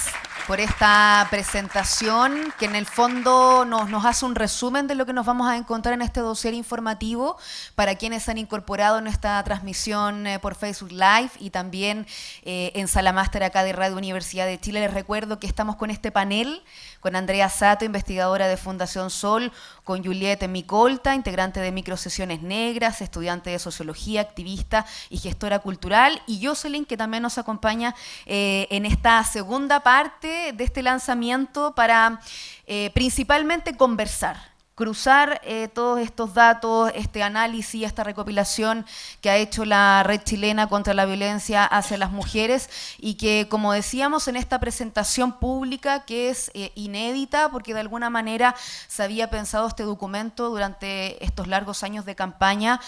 por esta presentación que en el fondo nos hace un resumen de lo que nos vamos a encontrar en este dossier informativo para quienes han incorporado nuestra transmisión por Facebook Live y también en Sala Máster acá de Radio Universidad de Chile. Les recuerdo que estamos con este panel con Andrea Sato, investigadora de Fundación Sol, con Juliette Micolta, integrante de Microsesiones Negras, estudiante de Sociología, activista y gestora cultural, y Jocelyn, que también nos acompaña en esta segunda parte de este lanzamiento para principalmente conversar, cruzar todos estos datos, este análisis, esta recopilación que ha hecho la Red Chilena contra la Violencia hacia las Mujeres y que, como decíamos, en esta presentación pública que es inédita porque de alguna manera se había pensado este documento durante estos largos años de campaña,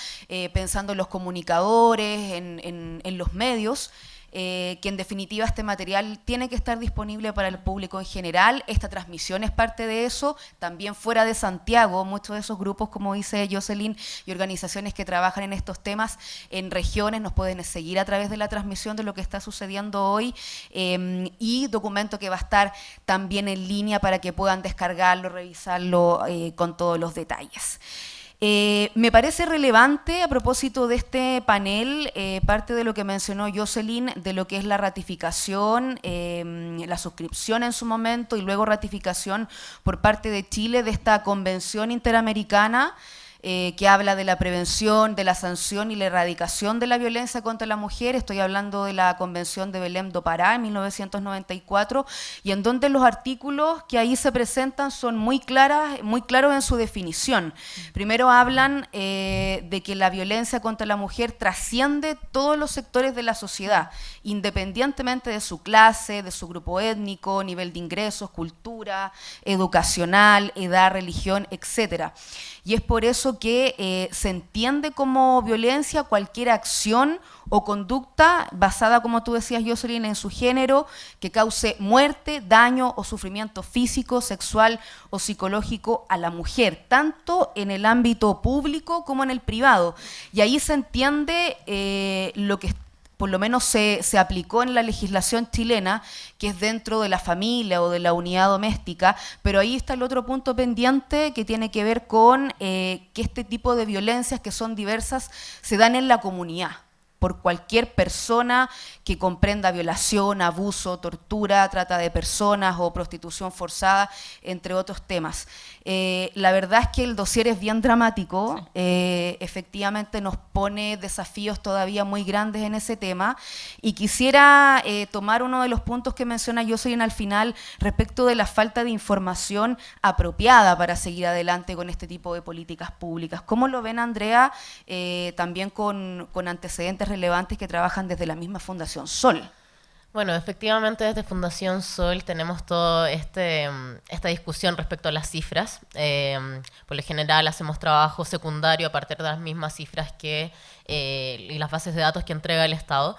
pensando en los comunicadores, en los medios, que en definitiva este material tiene que estar disponible para el público en general. Esta transmisión es parte de eso, también fuera de Santiago, muchos de esos grupos, como dice Jocelyn, y organizaciones que trabajan en estos temas en regiones nos pueden seguir a través de la transmisión de lo que está sucediendo hoy, y documento que va a estar también en línea para que puedan descargarlo, revisarlo con todos los detalles. Me parece relevante a propósito de este panel, parte de lo que mencionó Jocelyn, de lo que es la ratificación, la suscripción en su momento y luego ratificación por parte de Chile de esta Convención Interamericana que habla de la prevención, de la sanción y la erradicación de la violencia contra la mujer. Estoy hablando de la Convención de Belém do Pará en 1994, y en donde los artículos que ahí se presentan son muy claros en su definición. Primero hablan de que la violencia contra la mujer trasciende todos los sectores de la sociedad, independientemente de su clase, de su grupo étnico, nivel de ingresos, cultura, educacional, edad, religión, etcétera. Y es por eso que se entiende como violencia cualquier acción o conducta basada, como tú decías, Jocelyn, en su género, que cause muerte, daño o sufrimiento físico, sexual o psicológico a la mujer, tanto en el ámbito público como en el privado. Y ahí se entiende lo que por lo menos se aplicó en la legislación chilena, que es dentro de la familia o de la unidad doméstica, pero ahí está el otro punto pendiente que tiene que ver con que este tipo de violencias, que son diversas, se dan en la comunidad, por cualquier persona que comprenda violación, abuso, tortura, trata de personas o prostitución forzada, entre otros temas. La verdad es que el dossier es bien dramático, sí. Efectivamente nos pone desafíos todavía muy grandes en ese tema, y quisiera tomar uno de los puntos que menciona Jocelyn al final respecto de la falta de información apropiada para seguir adelante con este tipo de políticas públicas. ¿Cómo lo ven, Andrea, también con antecedentes relevantes que trabajan desde la misma Fundación Sol? Bueno, efectivamente desde Fundación Sol tenemos toda esta discusión respecto a las cifras. Por lo general hacemos trabajo secundario a partir de las mismas cifras y las bases de datos que entrega el Estado.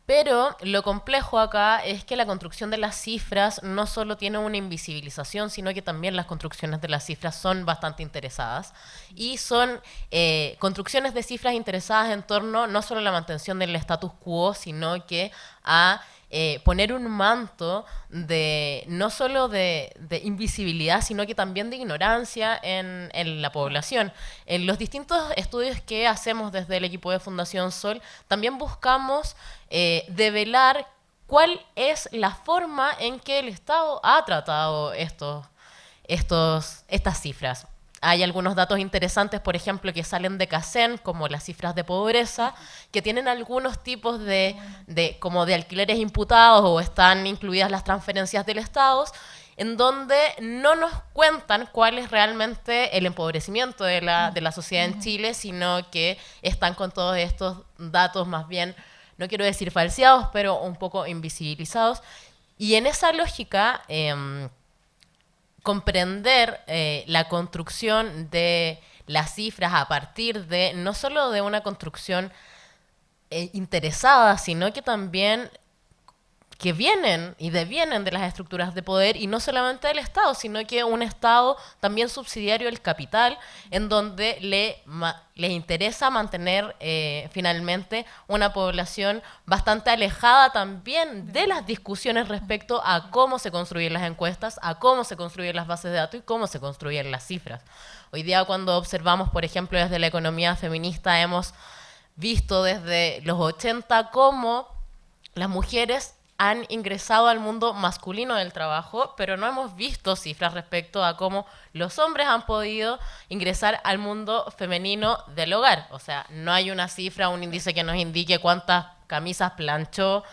Pero lo complejo acá es que la construcción de las cifras no solo tiene una invisibilización, sino que también las construcciones de las cifras son bastante interesadas. Y son construcciones de cifras interesadas en torno no solo a la mantención del status quo, sino que a poner un manto no solo de invisibilidad, sino que también de ignorancia en la población. En los distintos estudios que hacemos desde el equipo de Fundación Sol, también buscamos develar cuál es la forma en que el Estado ha tratado estas cifras. hay algunos datos interesantes, por ejemplo, que salen de CACEN, como las cifras de pobreza, que tienen algunos tipos como de alquileres imputados o están incluidas las transferencias del Estado, en donde no nos cuentan cuál es realmente el empobrecimiento de la sociedad en Chile, sino que están con todos estos datos más bien, no quiero decir falseados, pero un poco invisibilizados. Y en esa lógica, comprender la construcción de las cifras a partir de, no solo de una construcción interesada, sino que también que vienen y devienen de las estructuras de poder, y no solamente del Estado, sino que un Estado también subsidiario del capital, en donde le interesa mantener finalmente una población bastante alejada también de las discusiones respecto a cómo se construyen las encuestas, a cómo se construyen las bases de datos y cómo se construyen las cifras. Hoy día, cuando observamos, por ejemplo, desde la economía feminista, hemos visto desde los 80 cómo las mujeres han ingresado al mundo masculino del trabajo, pero no hemos visto cifras respecto a cómo los hombres han podido ingresar al mundo femenino del hogar. O sea, no hay una cifra, un índice que nos indique cuántas camisas planchó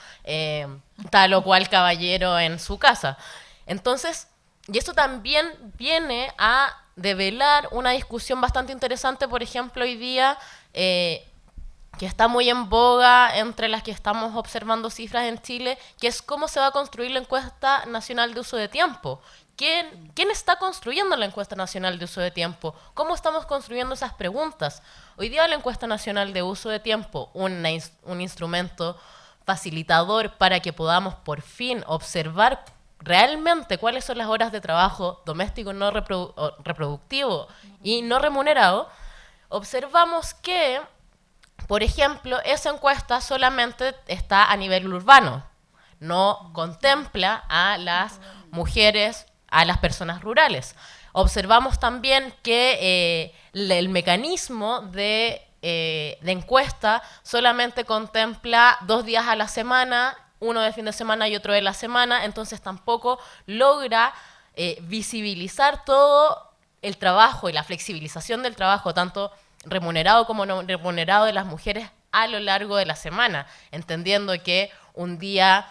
tal o cual caballero en su casa. Entonces, y esto también viene a develar una discusión bastante interesante, por ejemplo, hoy día, que está muy en boga entre las que estamos observando cifras en Chile, que es cómo se va a construir la encuesta nacional de uso de tiempo. ¿Quién está construyendo la encuesta nacional de uso de tiempo? ¿Cómo estamos construyendo esas preguntas? Hoy día la encuesta nacional de uso de tiempo, un instrumento facilitador para que podamos por fin observar realmente cuáles son las horas de trabajo doméstico no reproductivo y no remunerado, observamos que, por ejemplo, esa encuesta solamente está a nivel urbano, no contempla a las mujeres, a las personas rurales. Observamos también que el mecanismo de encuesta solamente contempla 2 días a la semana, uno de fin de semana y otro de la semana, entonces tampoco logra visibilizar todo el trabajo y la flexibilización del trabajo, tanto remunerado como no remunerado, de las mujeres a lo largo de la semana, entendiendo que un día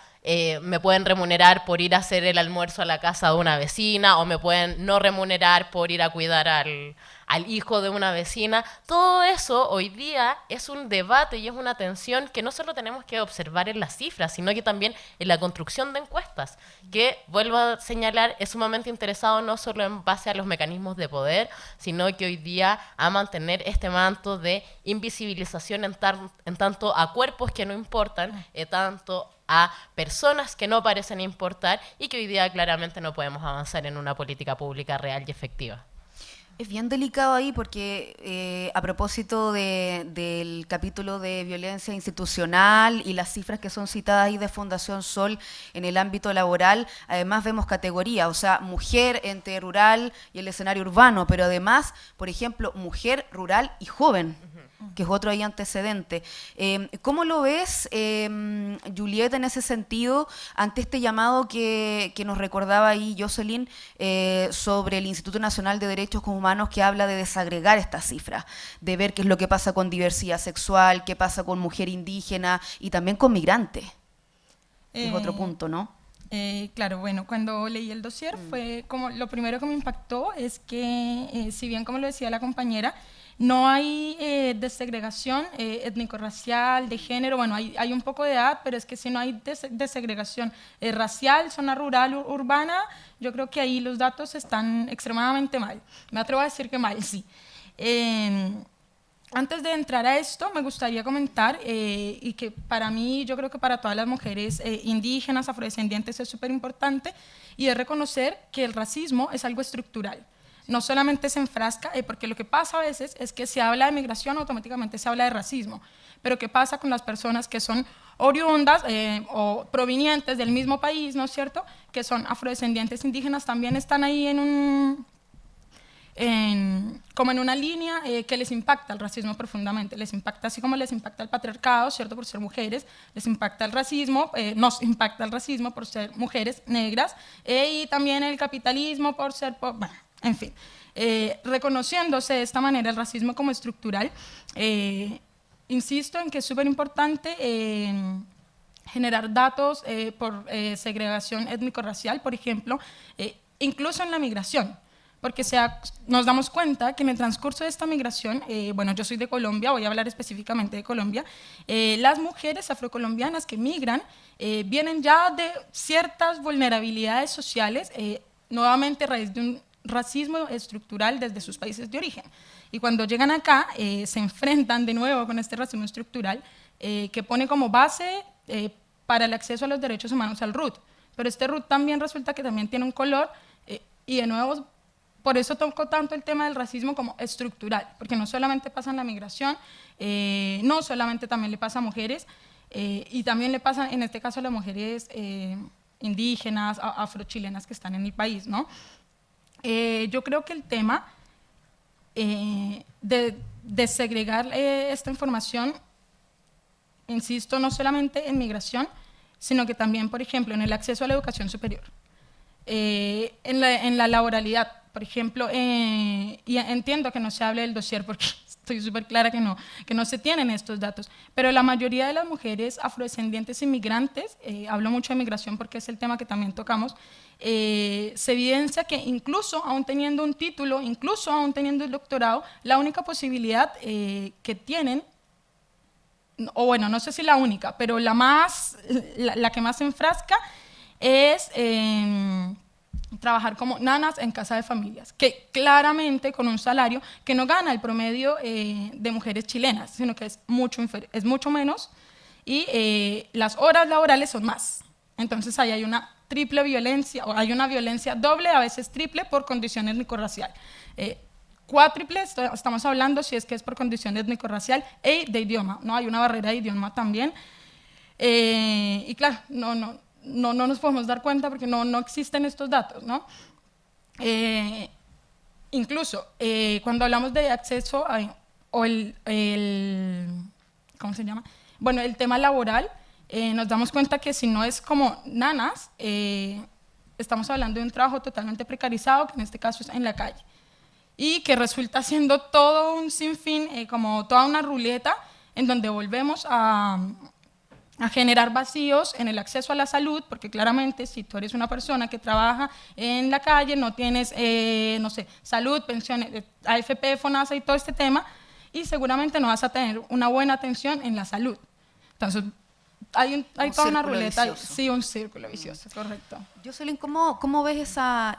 me pueden remunerar por ir a hacer el almuerzo a la casa de una vecina, o me pueden no remunerar por ir a cuidar al hijo de una vecina. Todo eso hoy día es un debate y es una tensión que no solo tenemos que observar en las cifras, sino que también en la construcción de encuestas, que, vuelvo a señalar, es sumamente interesado no solo en base a los mecanismos de poder, sino que hoy día a mantener este manto de invisibilización en tanto a cuerpos que no importan, tanto a personas que no parecen importar, y que hoy día claramente no podemos avanzar en una política pública real y efectiva. Es bien delicado ahí porque a propósito del capítulo de violencia institucional y las cifras que son citadas ahí de Fundación Sol en el ámbito laboral, además vemos categorías, o sea, mujer, ente rural y el escenario urbano, pero además, por ejemplo, mujer, rural y joven, que es otro ahí antecedente. ¿Cómo lo ves, Juliet, en ese sentido, ante este llamado que nos recordaba ahí Jocelyn sobre el Instituto Nacional de Derechos Humanos, que habla de desagregar estas cifras, de ver qué es lo que pasa con diversidad sexual, qué pasa con mujer indígena y también con migrantes? Es otro punto, ¿no? Claro, bueno, cuando leí el dossier fue como lo primero que me impactó es que, si bien, como lo decía la compañera, no hay desegregación étnico-racial, de género, bueno, hay un poco de edad, pero es que si no hay desegregación racial, zona rural, urbana, yo creo que ahí los datos están extremadamente mal. Me atrevo a decir que mal, sí. Antes de entrar a esto, me gustaría comentar, y que para mí, yo creo que para todas las mujeres indígenas, afrodescendientes es súper importante, y es reconocer que el racismo es algo estructural. No solamente se enfrasca, porque lo que pasa a veces es que se habla de migración, automáticamente se habla de racismo. Pero ¿qué pasa con las personas que son oriundas o provenientes del mismo país, ¿no es cierto?, que son afrodescendientes indígenas, también están ahí como en una línea que les impacta el racismo profundamente, les impacta así como les impacta el patriarcado, ¿cierto?, por ser mujeres, les impacta el racismo, nos impacta el racismo por ser mujeres negras, y también el capitalismo por ser, bueno, en fin. Reconociéndose de esta manera el racismo como estructural, insisto en que es súper importante generar datos por segregación étnico-racial, por ejemplo, incluso en la migración, porque nos damos cuenta que en el transcurso de esta migración, bueno, yo soy de Colombia, voy a hablar específicamente de Colombia, las mujeres afrocolombianas que migran vienen ya de ciertas vulnerabilidades sociales, nuevamente a raíz de un racismo estructural desde sus países de origen. Y cuando llegan acá, se enfrentan de nuevo con este racismo estructural que pone como base para el acceso a los derechos humanos al RUT. Pero este RUT también resulta que también tiene un color y de nuevo, por eso toco tanto el tema del racismo como estructural, porque no solamente pasa en la migración, no solamente también le pasa a mujeres, y también le pasa en este caso a las mujeres indígenas, afrochilenas que están en el país, ¿no? Yo creo que el tema de segregar esta información, insisto, no solamente en migración, sino que también, por ejemplo, en el acceso a la educación superior, en la laboralidad, por ejemplo, y entiendo que no se hable del dossier porque estoy súper clara que no se tienen estos datos, pero la mayoría de las mujeres afrodescendientes inmigrantes, hablo mucho de migración porque es el tema que también tocamos, se evidencia que incluso aún teniendo un título, incluso aún teniendo el doctorado, la única posibilidad que tienen, o bueno, no sé si la única, pero la que más se enfrasca es trabajar como nanas en casa de familias, que claramente con un salario que no gana el promedio de mujeres chilenas, sino que es mucho menos, y las horas laborales son más. Entonces ahí hay una triple violencia, o hay una violencia doble, a veces triple, por condición étnico-racial. Cuádruple, estamos hablando si es que es por condición étnico-racial, y de idioma, ¿no? Hay una barrera de idioma también. Y claro, no nos podemos dar cuenta porque no existen estos datos, ¿no? Incluso cuando hablamos de acceso ¿cómo se llama? Bueno, el tema laboral, nos damos cuenta que si no es como nanas, estamos hablando de un trabajo totalmente precarizado, que en este caso es en la calle, y que resulta siendo todo un sinfín, como toda una ruleta, en donde volvemos a generar vacíos en el acceso a la salud, porque claramente si tú eres una persona que trabaja en la calle, no tienes, no sé, salud, pensiones, AFP, FONASA y todo este tema, y seguramente no vas a tener una buena atención en la salud. Entonces, hay toda una ruleta, sí, un círculo vicioso, correcto. Jocelyn, ¿cómo ves esa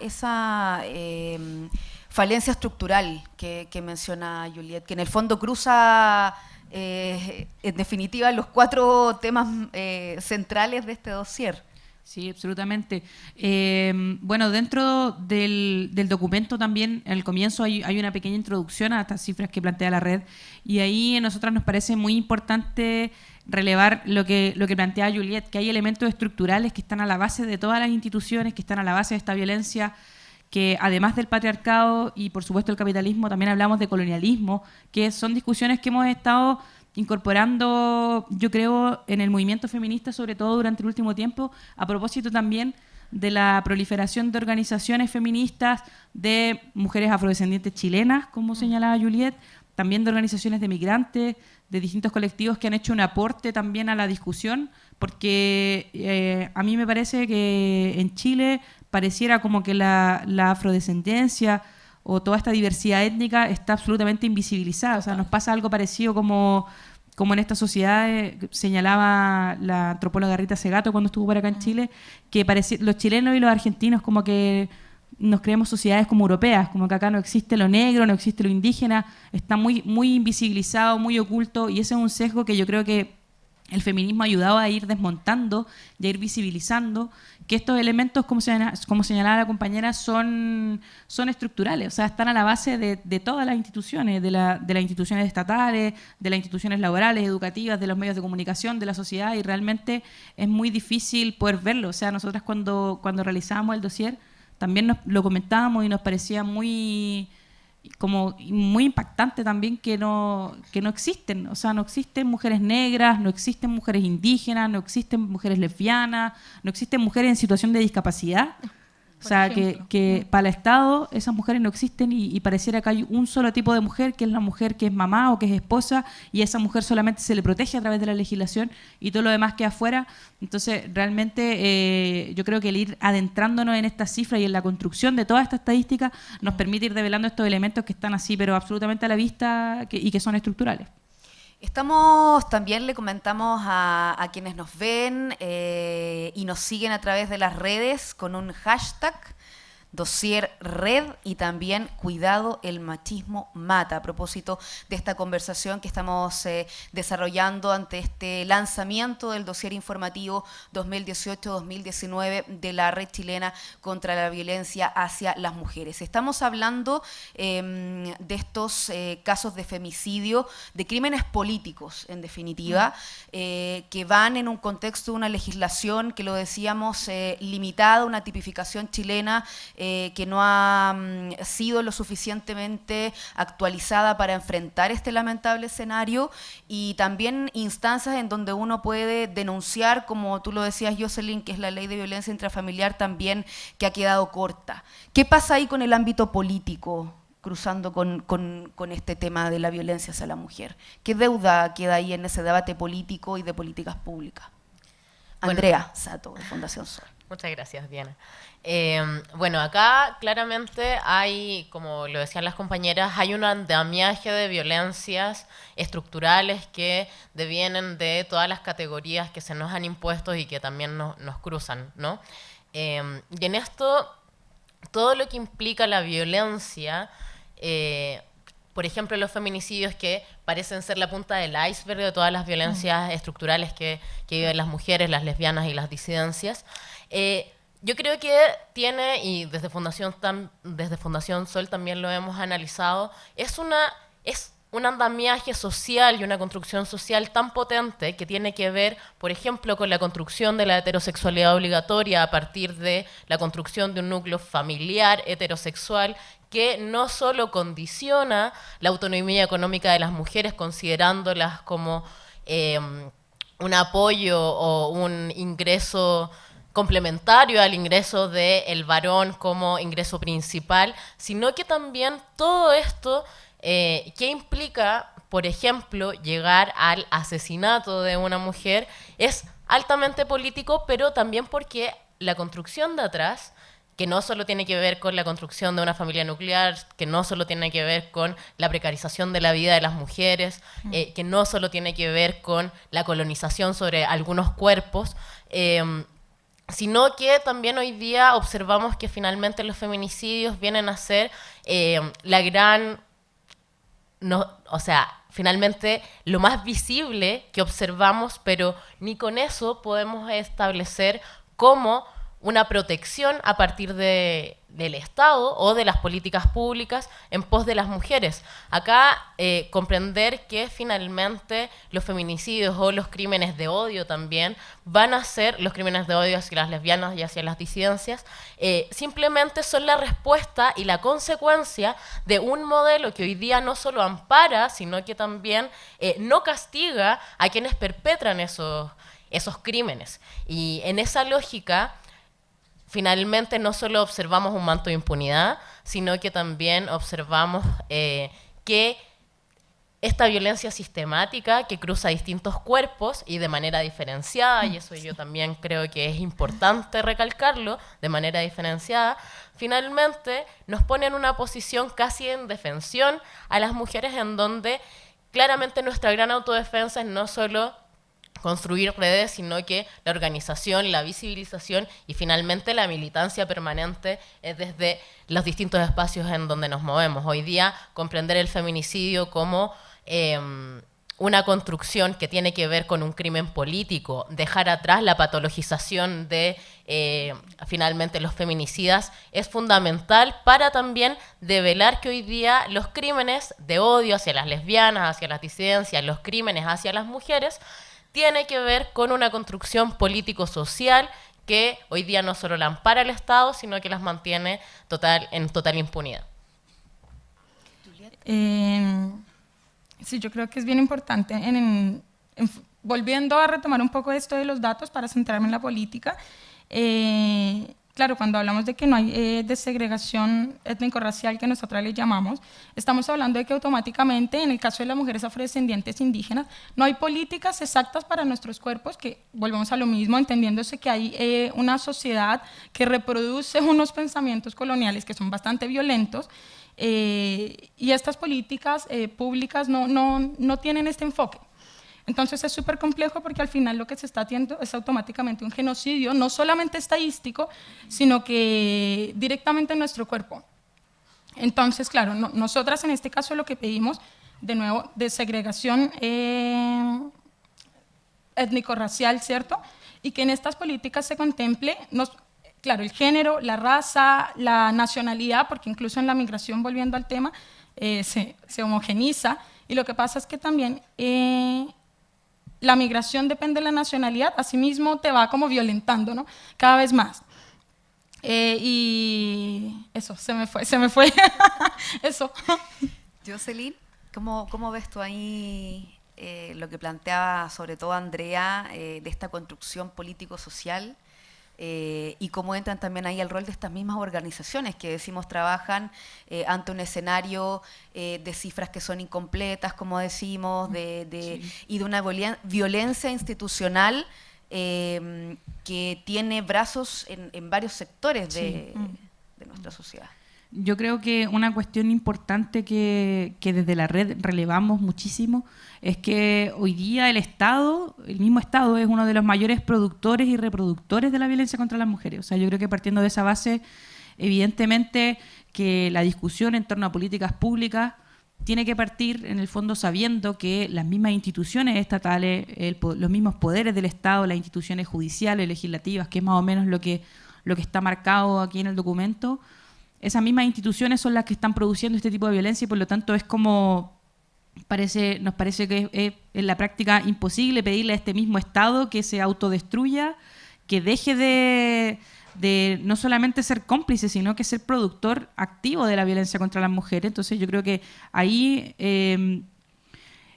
falencia estructural que menciona Juliet, que en el fondo cruza en definitiva los 4 temas centrales de este dossier? Sí, absolutamente. Bueno, dentro del documento también, al comienzo hay una pequeña introducción a estas cifras que plantea la red, y ahí a nosotras nos parece muy importante relevar lo que plantea Juliet, que hay elementos estructurales que están a la base de todas las instituciones, que están a la base de esta violencia, que además del patriarcado y por supuesto el capitalismo, también hablamos de colonialismo, que son discusiones que hemos estado incorporando, yo creo, en el movimiento feminista, sobre todo durante el último tiempo, a propósito también de la proliferación de organizaciones feministas de mujeres afrodescendientes chilenas, como señalaba Juliet, también de organizaciones de migrantes, de distintos colectivos que han hecho un aporte también a la discusión, porque a mí me parece que en Chile pareciera como que la afrodescendencia o toda esta diversidad étnica está absolutamente invisibilizada. O sea, nos pasa algo parecido como en esta sociedad, señalaba la antropóloga Rita Segato cuando estuvo por acá en Chile, que los chilenos y los argentinos como que nos creemos sociedades como europeas, como que acá no existe lo negro, no existe lo indígena, está muy, muy invisibilizado, muy oculto, y ese es un sesgo que yo creo que el feminismo ha ayudado a ir desmontando y a ir visibilizando, que estos elementos, como señalaba la compañera, son estructurales, o sea, están a la base de todas las instituciones, de las instituciones estatales, de las instituciones laborales, educativas, de los medios de comunicación, de la sociedad, y realmente es muy difícil poder verlo. O sea, nosotras cuando realizábamos el dossier también lo comentábamos y nos parecía muy impactante también que no existen, o sea, no existen mujeres negras, no existen mujeres indígenas, no existen mujeres lesbianas, no existen mujeres en situación de discapacidad, O sea, ejemplo. que para el Estado esas mujeres no existen y pareciera que hay un solo tipo de mujer, que es la mujer que es mamá o que es esposa, y a esa mujer solamente se le protege a través de la legislación y todo lo demás queda afuera. Entonces, realmente yo creo que el ir adentrándonos en estas cifras y en la construcción de toda esta estadística nos permite ir develando estos elementos que están así, pero absolutamente a la vista y que son estructurales. También le comentamos a quienes nos ven y nos siguen a través de las redes con un hashtag Dossier Red y también Cuidado el machismo mata, a propósito de esta conversación que estamos desarrollando ante este lanzamiento del dossier informativo 2018-2019 de la Red Chilena contra la Violencia hacia las Mujeres. Estamos hablando de estos casos de femicidio, de crímenes políticos, en definitiva, que van en un contexto de una legislación que, lo decíamos, limitada, una tipificación chilena que no ha sido lo suficientemente actualizada para enfrentar este lamentable escenario, y también instancias en donde uno puede denunciar, como tú lo decías, Jocelyn, que es la ley de violencia intrafamiliar también, que ha quedado corta. ¿Qué pasa ahí con el ámbito político, cruzando con este tema de la violencia hacia la mujer? ¿Qué deuda queda ahí en ese debate político y de políticas públicas? Andrea Sato, de Fundación Sol. Muchas gracias, Diana. Bueno, acá claramente hay, como lo decían las compañeras, hay un andamiaje de violencias estructurales que devienen de todas las categorías que se nos han impuesto y que también nos cruzan, ¿no? Y en esto, todo lo que implica la violencia, por ejemplo, los feminicidios, que parecen ser la punta del iceberg de todas las violencias estructurales que viven las mujeres, las lesbianas y las disidencias, yo creo que tiene, y desde Fundación Sol también lo hemos analizado, es un andamiaje social y una construcción social tan potente que tiene que ver, por ejemplo, con la construcción de la heterosexualidad obligatoria a partir de la construcción de un núcleo familiar heterosexual que no solo condiciona la autonomía económica de las mujeres, considerándolas como un apoyo o un ingreso complementario al ingreso del varón como ingreso principal, sino que también todo esto que implica, por ejemplo, llegar al asesinato de una mujer, es altamente político, pero también porque la construcción de atrás, que no solo tiene que ver con la construcción de una familia nuclear, que no solo tiene que ver con la precarización de la vida de las mujeres, que no solo tiene que ver con la colonización sobre algunos cuerpos, sino que también hoy día observamos que finalmente los feminicidios vienen a ser la gran... finalmente lo más visible que observamos, pero ni con eso podemos establecer como una protección a partir del Estado o de las políticas públicas en pos de las mujeres. Acá comprender que finalmente los feminicidios o los crímenes de odio también van a ser, los crímenes de odio hacia las lesbianas y hacia las disidencias, simplemente son la respuesta y la consecuencia de un modelo que hoy día no solo ampara, sino que también no castiga a quienes perpetran esos crímenes. Y en esa lógica, finalmente no solo observamos un manto de impunidad, sino que también observamos que esta violencia sistemática que cruza distintos cuerpos y de manera diferenciada, y eso yo también creo que es importante recalcarlo, de manera diferenciada, finalmente nos pone en una posición casi en defensión a las mujeres, en donde claramente nuestra gran autodefensa es no solo construir redes, sino que la organización, la visibilización y finalmente la militancia permanente es desde los distintos espacios en donde nos movemos. Hoy día comprender el feminicidio como una construcción que tiene que ver con un crimen político, dejar atrás la patologización de finalmente los feminicidas, es fundamental para también develar que hoy día los crímenes de odio hacia las lesbianas, hacia las disidencias, los crímenes hacia las mujeres, tiene que ver con una construcción político-social que hoy día no solo la ampara el Estado, sino que las mantiene en total impunidad. Sí, yo creo que es bien importante, volviendo a retomar un poco esto de los datos para centrarme en la política, claro, cuando hablamos de que no hay desegregación étnico-racial, que nosotras le llamamos, estamos hablando de que automáticamente, en el caso de las mujeres afrodescendientes indígenas, no hay políticas exactas para nuestros cuerpos, que volvemos a lo mismo, entendiéndose que hay una sociedad que reproduce unos pensamientos coloniales que son bastante violentos, y estas políticas públicas no tienen este enfoque. Entonces es súper complejo porque al final lo que se está haciendo es automáticamente un genocidio, no solamente estadístico, sino que directamente en nuestro cuerpo. Entonces, claro, nosotras en este caso lo que pedimos, de nuevo, desegregación étnico-racial, ¿cierto? Y que en estas políticas se contemple, claro, el género, la raza, la nacionalidad, porque incluso en la migración, volviendo al tema, se homogeniza. Y lo que pasa es que también la migración depende de la nacionalidad, asimismo te va como violentando, ¿no? Cada vez más. Y eso, se me fue. Eso. Jocelyn, ¿cómo ves tú ahí lo que planteaba sobre todo Andrea de esta construcción político-social? Y cómo entran también ahí el rol de estas mismas organizaciones que decimos trabajan ante un escenario de cifras que son incompletas, como decimos, sí, y de una violencia institucional que tiene brazos en varios sectores de nuestra sociedad. Yo creo que una cuestión importante que desde la red relevamos muchísimo es que hoy día el mismo Estado, es uno de los mayores productores y reproductores de la violencia contra las mujeres. O sea, yo creo que partiendo de esa base, evidentemente que la discusión en torno a políticas públicas tiene que partir, en el fondo, sabiendo que las mismas instituciones estatales, los mismos poderes del Estado, las instituciones judiciales, legislativas, que es más o menos lo que está marcado aquí en el documento, esas mismas instituciones son las que están produciendo este tipo de violencia y por lo tanto es como nos parece que es en la práctica imposible pedirle a este mismo Estado que se autodestruya, que deje de no solamente ser cómplice, sino que ser productor activo de la violencia contra las mujeres. Entonces yo creo que ahí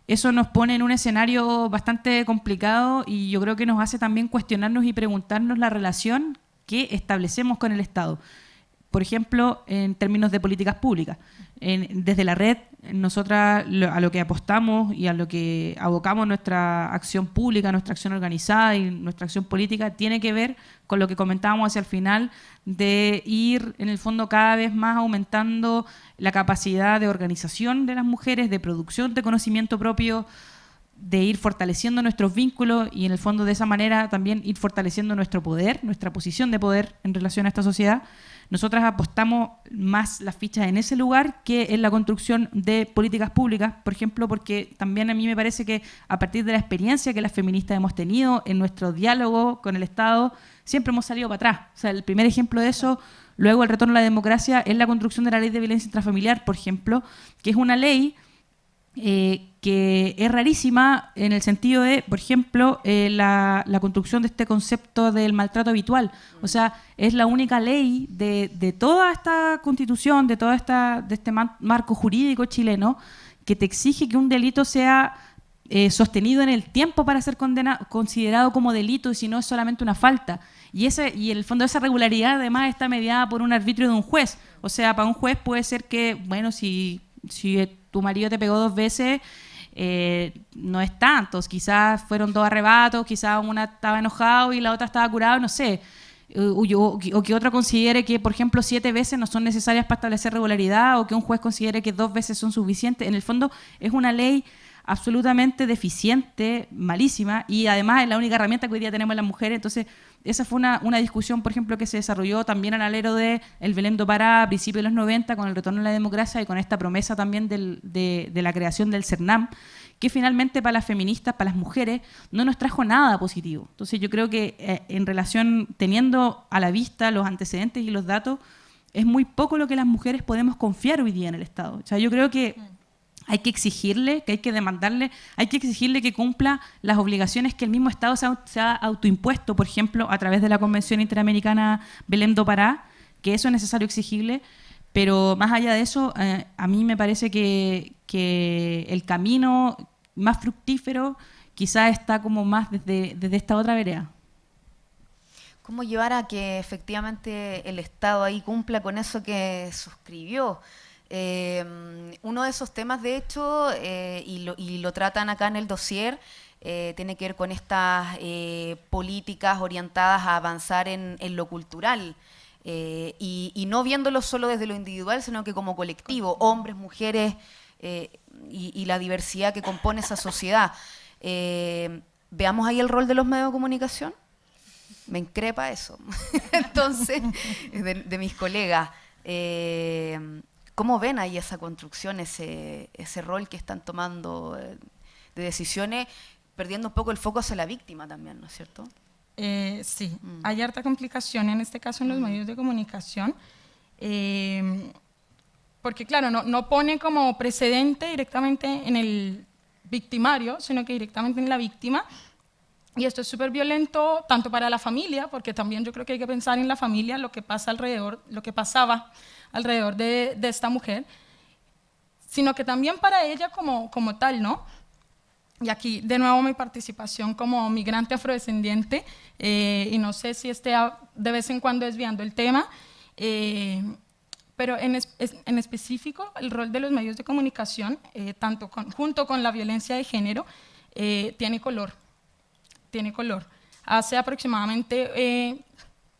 eso nos pone en un escenario bastante complicado y yo creo que nos hace también cuestionarnos y preguntarnos la relación que establecemos con el Estado. Por ejemplo, en términos de políticas públicas. Desde la red, nosotras a lo que apostamos y a lo que abocamos nuestra acción pública, nuestra acción organizada y nuestra acción política, tiene que ver con lo que comentábamos hacia el final, de ir, en el fondo, cada vez más aumentando la capacidad de organización de las mujeres, de producción de conocimiento propio, de ir fortaleciendo nuestros vínculos y, en el fondo, de esa manera también ir fortaleciendo nuestro poder, nuestra posición de poder en relación a esta sociedad. Nosotras apostamos más las fichas en ese lugar que en la construcción de políticas públicas, por ejemplo, porque también a mí me parece que a partir de la experiencia que las feministas hemos tenido en nuestro diálogo con el Estado, siempre hemos salido para atrás. O sea, el primer ejemplo de eso, luego el retorno a la democracia, es la construcción de la ley de violencia intrafamiliar, por ejemplo, que es una ley que es rarísima en el sentido de, por ejemplo, la construcción de este concepto del maltrato habitual. O sea, es la única ley de toda esta constitución, de este marco jurídico chileno, que te exige que un delito sea sostenido en el tiempo para ser considerado como delito y si no es solamente una falta. Y en el fondo esa regularidad además está mediada por un arbitrio de un juez. O sea, para un juez puede ser que, bueno, si tu marido te pegó 2 veces, no es tanto, quizás fueron 2 arrebatos, quizás una estaba enojado y la otra estaba curada, no sé, o que otra considere que, por ejemplo, 7 veces no son necesarias para establecer regularidad, o que un juez considere que 2 veces son suficientes. En el fondo es una ley absolutamente deficiente, malísima, y además es la única herramienta que hoy día tenemos las mujeres. Entonces esa fue una discusión, por ejemplo, que se desarrolló también al alero de el Belém do Pará a principios de los 90, con el retorno a la democracia y con esta promesa también de la creación del CERNAM, que finalmente para las feministas, para las mujeres, no nos trajo nada positivo. Entonces yo creo que en relación, teniendo a la vista los antecedentes y los datos, es muy poco lo que las mujeres podemos confiar hoy día en el Estado. O sea, yo creo que hay que exigirle, que hay que demandarle, hay que exigirle que cumpla las obligaciones que el mismo Estado se ha autoimpuesto, por ejemplo, a través de la Convención Interamericana Belém do Pará, que eso es necesario exigirle, pero más allá de eso, a mí me parece que el camino más fructífero quizás está como más desde esta otra vereda. cómo llevar a que efectivamente el Estado ahí cumpla con eso que suscribió. Uno de esos temas, de hecho, y lo tratan acá en el dossier, tiene que ver con estas políticas orientadas a avanzar en lo cultural. Y no viéndolo solo desde lo individual, sino que como colectivo, hombres, mujeres y la diversidad que compone esa sociedad. Veamos ahí el rol de los medios de comunicación. Me increpa eso. Entonces, de mis colegas, ¿cómo ven ahí esa construcción, ese rol que están tomando de decisiones, perdiendo un poco el foco hacia la víctima también, ¿no es cierto? Sí, hay harta complicación en este caso en los medios de comunicación, porque claro, no pone como precedente directamente en el victimario, sino que directamente en la víctima. Y esto es súper violento tanto para la familia, porque también yo creo que hay que pensar en la familia, lo que pasa alrededor, lo que pasaba alrededor de esta mujer, sino que también para ella como tal, ¿no? Y aquí de nuevo mi participación como migrante afrodescendiente, y no sé si esté de vez en cuando desviando el tema, pero en específico el rol de los medios de comunicación, junto con la violencia de género, tiene color. Hace aproximadamente,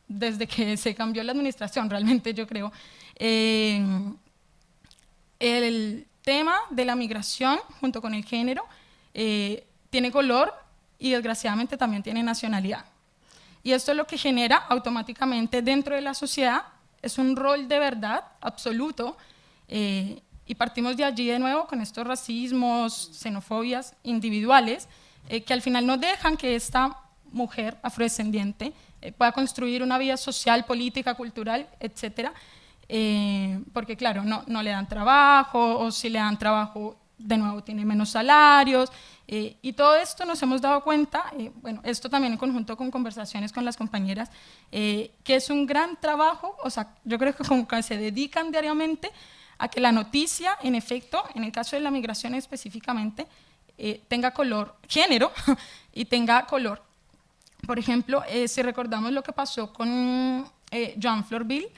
desde que se cambió la administración, realmente yo creo, el tema de la migración junto con el género tiene color y desgraciadamente también tiene nacionalidad. Y esto es lo que genera automáticamente dentro de la sociedad, es un rol de verdad absoluto, y partimos de allí de nuevo con estos racismos, xenofobias individuales, que al final no dejan que esta mujer afrodescendiente pueda construir una vida social, política, cultural, etcétera, porque claro, no le dan trabajo, o si le dan trabajo, de nuevo tiene menos salarios, y todo esto nos hemos dado cuenta, bueno, esto también en conjunto con conversaciones con las compañeras, que es un gran trabajo, o sea, yo creo que como que se dedican diariamente a que la noticia, en efecto, en el caso de la migración específicamente, tenga color, género, y tenga color. Por ejemplo, si recordamos lo que pasó con Joan Florville,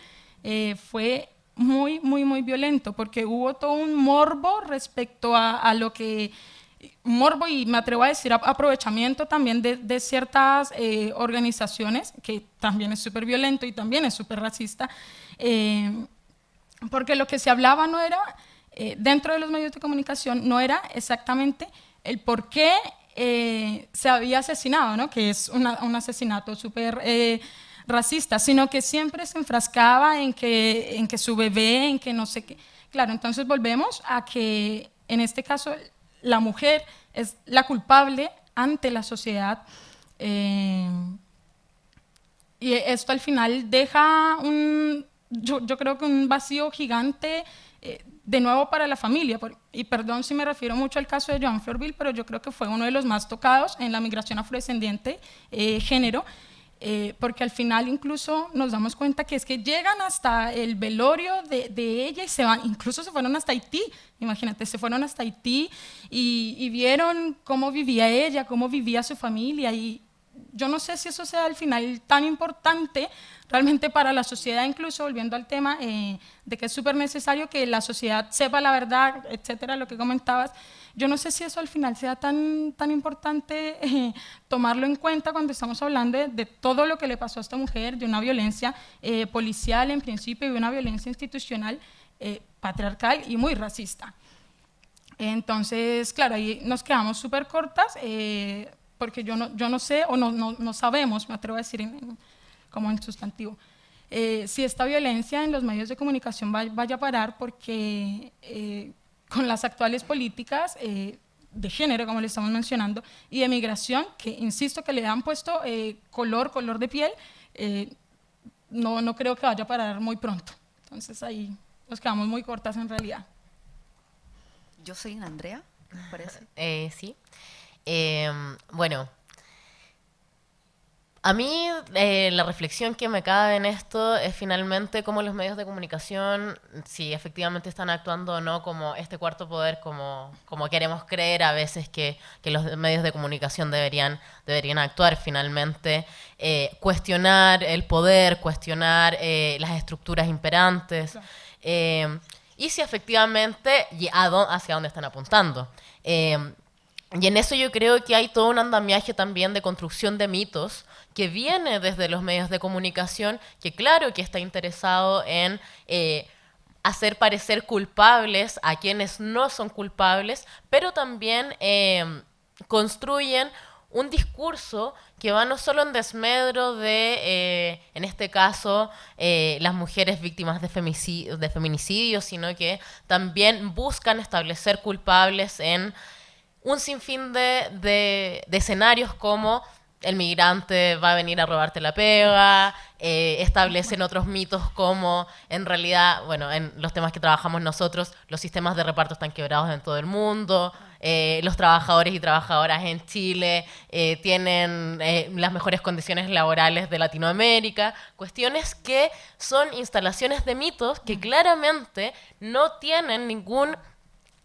fue muy, muy, muy violento, porque hubo todo un morbo respecto a lo que, morbo y me atrevo a decir aprovechamiento también de ciertas organizaciones, que también es súper violento y también es súper racista, porque lo que se hablaba no era, dentro de los medios de comunicación, no era exactamente el por qué se había asesinado, ¿no? Que es un asesinato súper racista, sino que siempre se enfrascaba en que su bebé, en que no sé qué. Claro, entonces volvemos a que en este caso la mujer es la culpable ante la sociedad, y esto al final deja yo creo que un vacío gigante, de nuevo para la familia, y perdón si me refiero mucho al caso de Joan Florville, pero yo creo que fue uno de los más tocados en la migración afrodescendiente, género, porque al final incluso nos damos cuenta que es que llegan hasta el velorio de ella y se van, incluso se fueron hasta Haití, imagínate, se fueron hasta Haití y vieron cómo vivía ella, cómo vivía su familia, y yo no sé si eso sea al final tan importante realmente para la sociedad, incluso volviendo al tema de que es súper necesario que la sociedad sepa la verdad, etcétera, lo que comentabas. Yo no sé si eso al final sea tan importante tomarlo en cuenta cuando estamos hablando de todo lo que le pasó a esta mujer, de una violencia policial en principio y de una violencia institucional patriarcal y muy racista. Entonces, claro, ahí nos quedamos súper cortas, porque yo no sé, o no sabemos, me atrevo a decir como en sustantivo, si esta violencia en los medios de comunicación vaya a parar, porque con las actuales políticas de género, como le estamos mencionando, y de migración, que insisto que le han puesto color de piel, no creo que vaya a parar muy pronto. Entonces ahí nos quedamos muy cortas en realidad. Yo soy Andrea, ¿me parece? Sí. Bueno, A mí la reflexión que me cabe en esto es finalmente cómo los medios de comunicación, si efectivamente están actuando o no como este cuarto poder, como queremos creer a veces que los medios de comunicación deberían actuar finalmente, cuestionar el poder, cuestionar las estructuras imperantes, y si efectivamente hacia dónde están apuntando. Y en eso yo creo que hay todo un andamiaje también de construcción de mitos que viene desde los medios de comunicación, que claro que está interesado en hacer parecer culpables a quienes no son culpables, pero también construyen un discurso que va no solo en desmedro de, en este caso, las mujeres víctimas de feminicidio, sino que también buscan establecer culpables en un sinfín de escenarios como el migrante va a venir a robarte la pega, establecen otros mitos como, en realidad, bueno, en los temas que trabajamos nosotros, los sistemas de reparto están quebrados en todo el mundo, los trabajadores y trabajadoras en Chile tienen las mejores condiciones laborales de Latinoamérica, cuestiones que son instalaciones de mitos que claramente no tienen ningún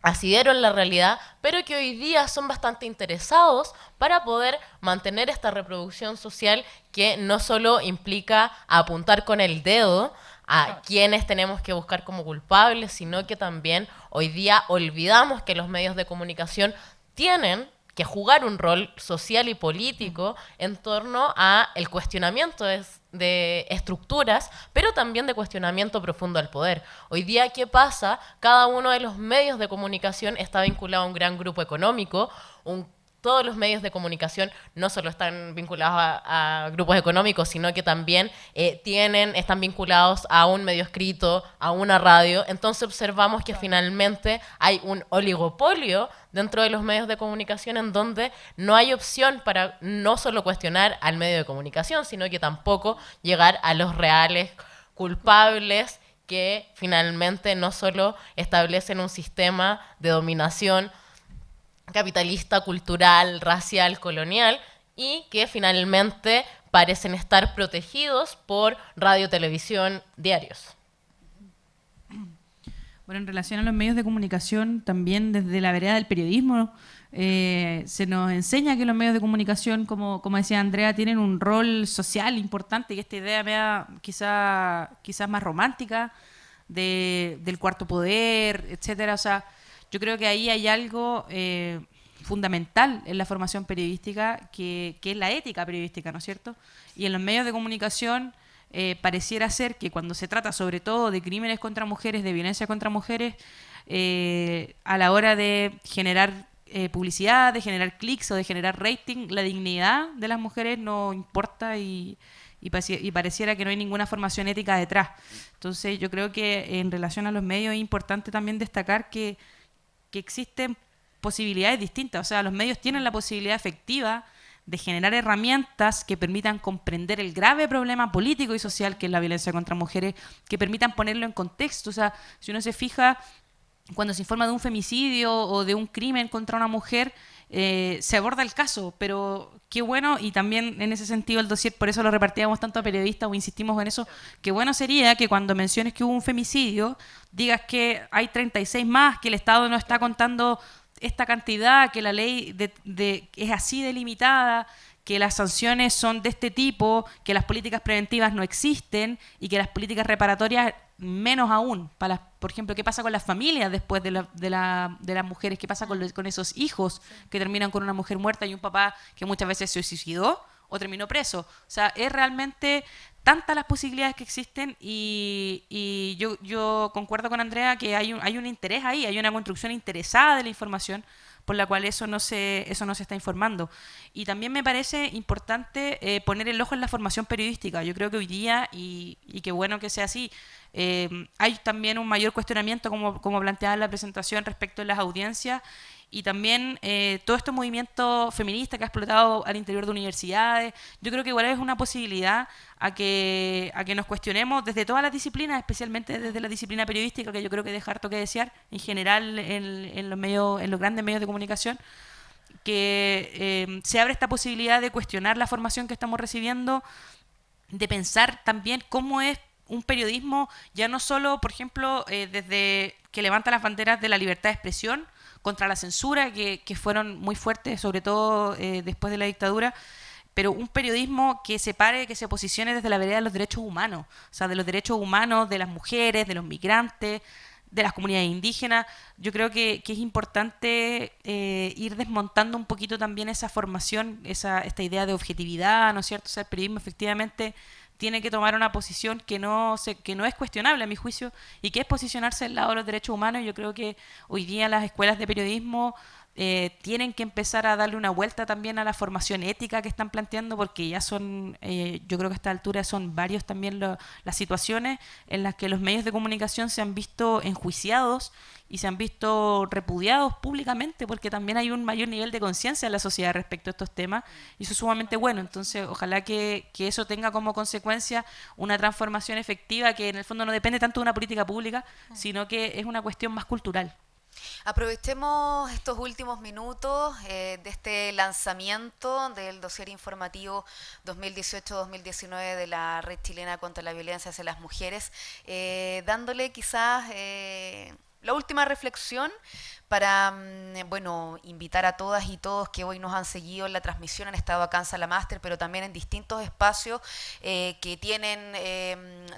asidero en la realidad, pero que hoy día son bastante interesados para poder mantener esta reproducción social que no solo implica apuntar con el dedo a quienes tenemos que buscar como culpables, sino que también hoy día olvidamos que los medios de comunicación tienen que jugar un rol social y político en torno a el cuestionamiento de estructuras, pero también de cuestionamiento profundo al poder. Hoy día, ¿qué pasa? Cada uno de los medios de comunicación está vinculado a un gran grupo económico, todos los medios de comunicación no solo están vinculados a grupos económicos, sino que también están vinculados a un medio escrito, a una radio. Entonces observamos que finalmente hay un oligopolio dentro de los medios de comunicación en donde no hay opción para no solo cuestionar al medio de comunicación, sino que tampoco llegar a los reales culpables que finalmente no solo establecen un sistema de dominación capitalista, cultural, racial, colonial, y que finalmente parecen estar protegidos por radio, televisión, diarios. Bueno, en relación a los medios de comunicación, también desde la vereda del periodismo, se nos enseña que los medios de comunicación, como decía Andrea, tienen un rol social importante, y esta idea me da quizás más romántica del cuarto poder, etcétera. O sea, yo creo que ahí hay algo fundamental en la formación periodística, que es la ética periodística, ¿no es cierto? Y en los medios de comunicación pareciera ser que cuando se trata sobre todo de crímenes contra mujeres, de violencia contra mujeres, a la hora de generar publicidad, de generar clics o de generar rating, la dignidad de las mujeres no importa y pareciera que no hay ninguna formación ética detrás. Entonces yo creo que en relación a los medios es importante también destacar que existen posibilidades distintas. O sea, los medios tienen la posibilidad efectiva de generar herramientas que permitan comprender el grave problema político y social que es la violencia contra mujeres, que permitan ponerlo en contexto. O sea, si uno se fija, cuando se informa de un femicidio o de un crimen contra una mujer, se aborda el caso, pero qué bueno, y también en ese sentido el dossier, por eso lo repartíamos tanto a periodistas o insistimos en eso, qué bueno sería que cuando menciones que hubo un femicidio, digas que hay 36 más, que el Estado no está contando esta cantidad, que la ley es así delimitada, que las sanciones son de este tipo, que las políticas preventivas no existen y que las políticas reparatorias menos aún. Por ejemplo, ¿qué pasa con las familias después de las mujeres? ¿Qué pasa con esos hijos que terminan con una mujer muerta y un papá que muchas veces se suicidó o terminó preso? O sea, es realmente tantas las posibilidades que existen y yo concuerdo con Andrea que hay un interés ahí, hay una construcción interesada de la información por la cual eso no se está informando. Y también me parece importante poner el ojo en la formación periodística. Yo creo que hoy día, y qué bueno que sea así, hay también un mayor cuestionamiento, como planteaba en la presentación, respecto de las audiencias, y también todo este movimiento feminista que ha explotado al interior de universidades. Yo creo que igual es una posibilidad a que nos cuestionemos desde todas las disciplinas, especialmente desde la disciplina periodística, que yo creo que deja harto que desear en general en los grandes medios de comunicación, que se abre esta posibilidad de cuestionar la formación que estamos recibiendo, de pensar también cómo es un periodismo, ya no solo, por ejemplo, desde que levanta las banderas de la libertad de expresión contra la censura, que fueron muy fuertes, sobre todo después de la dictadura, pero un periodismo que se pare, que se posicione desde la vereda de los derechos humanos, o sea, de los derechos humanos de las mujeres, de los migrantes, de las comunidades indígenas. Yo creo que es importante ir desmontando un poquito también esa formación, esta idea de objetividad, ¿no es cierto? O sea, el periodismo efectivamente tiene que tomar una posición que no es cuestionable a mi juicio, y que es posicionarse al lado de los derechos humanos. Yo creo que hoy día las escuelas de periodismo tienen que empezar a darle una vuelta también a la formación ética que están planteando, porque ya son, yo creo que a esta altura son varios también las situaciones en las que los medios de comunicación se han visto enjuiciados y se han visto repudiados públicamente, porque también hay un mayor nivel de conciencia en la sociedad respecto a estos temas, y eso es sumamente bueno. Entonces, ojalá que eso tenga como consecuencia una transformación efectiva que en el fondo no depende tanto de una política pública, sino que es una cuestión más cultural. Aprovechemos estos últimos minutos de este lanzamiento del dossier informativo 2018-2019 de la Red Chilena contra la Violencia hacia las Mujeres, dándole quizás la última reflexión para bueno, invitar a todas y todos que hoy nos han seguido en la transmisión, han estado acá en Sala Máster, pero también en distintos espacios que tienen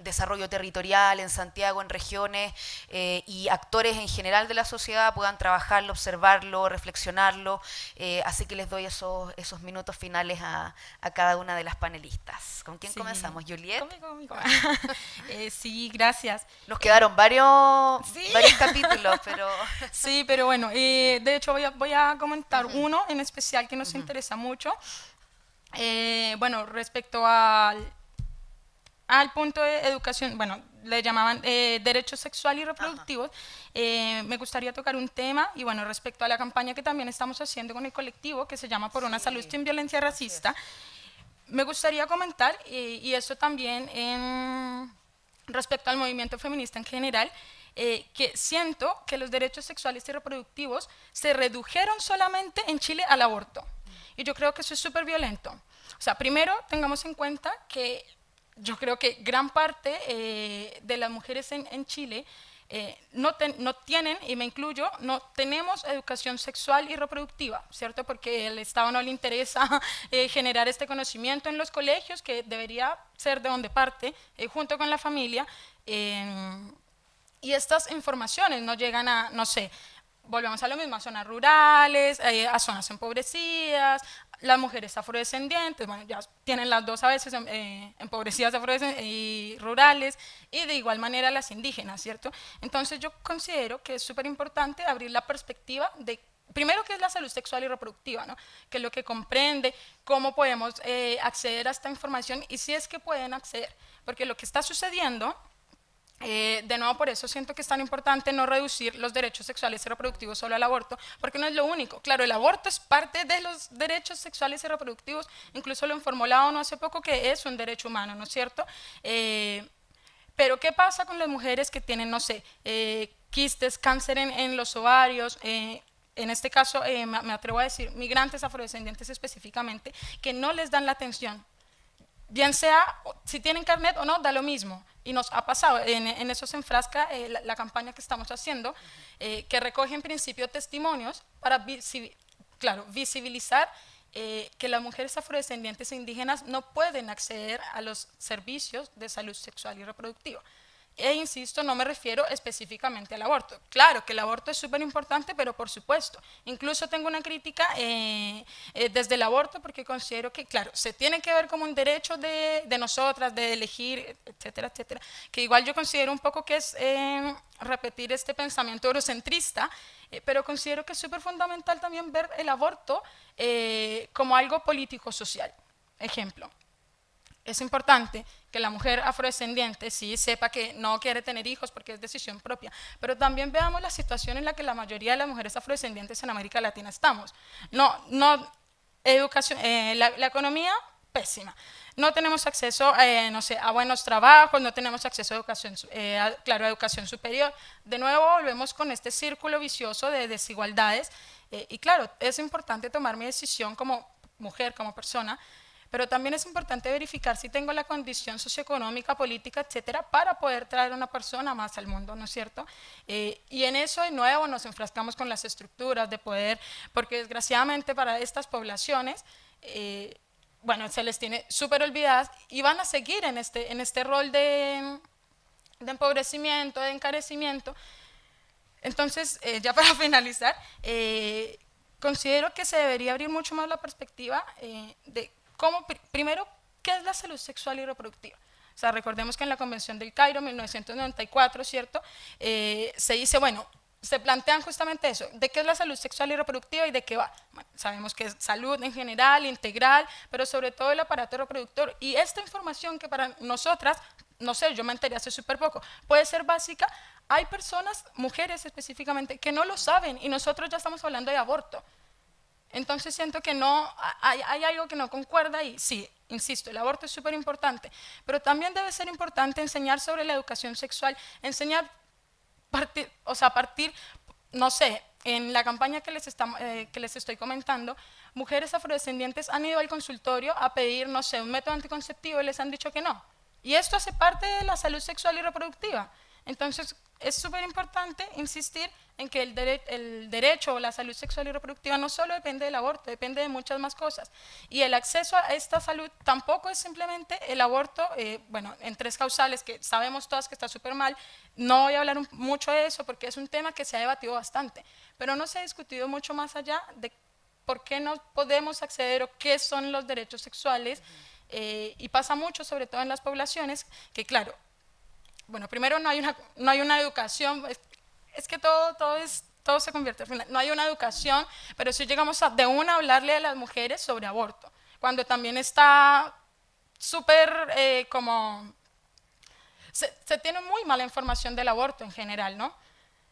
desarrollo territorial en Santiago, en regiones, y actores en general de la sociedad puedan trabajarlo, observarlo, reflexionarlo. Así que les doy esos minutos finales a cada una de las panelistas. ¿Con quién comenzamos? ¿Juliet? Conmigo. Sí, gracias. Nos quedaron varios capítulos, pero... Sí, pero bueno, de hecho voy a comentar uno en especial que nos interesa mucho. Bueno, respecto al punto de educación, bueno, le llamaban derechos sexuales y reproductivos, me gustaría tocar un tema, y bueno, respecto a la campaña que también estamos haciendo con el colectivo, que se llama Por una salud sin violencia racista, me gustaría comentar, y esto también respecto al movimiento feminista en general, que siento que los derechos sexuales y reproductivos se redujeron solamente en Chile al aborto. Y yo creo que eso es súper violento. O sea, primero tengamos en cuenta que yo creo que gran parte de las mujeres en Chile no tienen, y me incluyo, no tenemos educación sexual y reproductiva, ¿cierto? Porque al Estado no le interesa generar este conocimiento en los colegios, que debería ser de donde parte, junto con la familia. Y estas informaciones no llegan a, no sé, volvemos a lo mismo, a zonas rurales, a zonas empobrecidas, las mujeres afrodescendientes, bueno, ya tienen las dos a veces, empobrecidas y rurales, y de igual manera las indígenas, ¿cierto? Entonces yo considero que es súper importante abrir la perspectiva de, primero, qué es la salud sexual y reproductiva, ¿no? Que es lo que comprende, cómo podemos acceder a esta información, y si es que pueden acceder, porque lo que está sucediendo... de nuevo, por eso siento que es tan importante no reducir los derechos sexuales y reproductivos solo al aborto, porque no es lo único. Claro, el aborto es parte de los derechos sexuales y reproductivos, incluso lo informó la ONU hace poco, que es un derecho humano, ¿no es cierto? Pero ¿qué pasa con las mujeres que tienen, no sé, quistes, cáncer en los ovarios? En este caso, me atrevo a decir, migrantes afrodescendientes específicamente, que no les dan la atención. Bien sea, si tienen carnet o no, da lo mismo. Y nos ha pasado, en eso se enfrasca la campaña que estamos haciendo, que recoge en principio testimonios para visibilizar que las mujeres afrodescendientes e indígenas no pueden acceder a los servicios de salud sexual y reproductiva. E insisto, no me refiero específicamente al aborto. Claro que el aborto es súper importante, pero por supuesto, incluso tengo una crítica desde el aborto, porque considero que, claro, se tiene que ver como un derecho de nosotras, de elegir, etcétera, etcétera, que igual yo considero un poco que es repetir este pensamiento eurocentrista, pero considero que es súper fundamental también ver el aborto como algo político-social. Ejemplo. Es importante que la mujer afrodescendiente sí sepa que no quiere tener hijos porque es decisión propia, pero también veamos la situación en la que la mayoría de las mujeres afrodescendientes en América Latina estamos. Educación, la economía, pésima. No tenemos acceso no sé, a buenos trabajos, no tenemos acceso a educación, a educación superior. De nuevo volvemos con este círculo vicioso de desigualdades, Y claro, es importante tomar mi decisión como mujer, como persona, pero también es importante verificar si tengo la condición socioeconómica, política, etcétera, para poder traer a una persona más al mundo, ¿no es cierto? Y en eso de nuevo nos enfrascamos con las estructuras de poder, porque desgraciadamente para estas poblaciones, bueno, se les tiene súper olvidadas y van a seguir en este rol de empobrecimiento, de encarecimiento. Entonces, ya para finalizar, considero que se debería abrir mucho más la perspectiva de cómo, primero, ¿qué es la salud sexual y reproductiva? O sea, recordemos que en la Convención del Cairo, 1994, ¿cierto? Se dice, bueno, se plantean justamente eso, de qué es la salud sexual y reproductiva y de qué va. Bueno, sabemos que es salud en general, integral, pero sobre todo el aparato reproductor. Y esta información que para nosotras, no sé, yo me enteré hace súper poco, puede ser básica. Hay personas, mujeres específicamente, que no lo saben y nosotros ya estamos hablando de aborto. Entonces siento que no, hay algo que no concuerda y sí, insisto, el aborto es súper importante, pero también debe ser importante enseñar sobre la educación sexual, enseñar, partir, no sé, en la campaña que les estoy comentando, mujeres afrodescendientes han ido al consultorio a pedir, no sé, un método anticonceptivo y les han dicho que no. Y esto hace parte de la salud sexual y reproductiva. Entonces, es súper importante insistir en que el derecho o la salud sexual y reproductiva no solo depende del aborto, depende de muchas más cosas. Y el acceso a esta salud tampoco es simplemente el aborto, bueno, en 3 causales que sabemos todas que está súper mal. No voy a hablar mucho de eso porque es un tema que se ha debatido bastante, pero no se ha discutido mucho más allá de por qué no podemos acceder o qué son los derechos sexuales. Y pasa mucho, sobre todo en las poblaciones, que claro, bueno, primero no hay una educación, es que todo se convierte al final, no hay una educación, pero sí llegamos de una hablarle a las mujeres sobre aborto, cuando también está súper como, se tiene muy mala información del aborto en general, ¿no?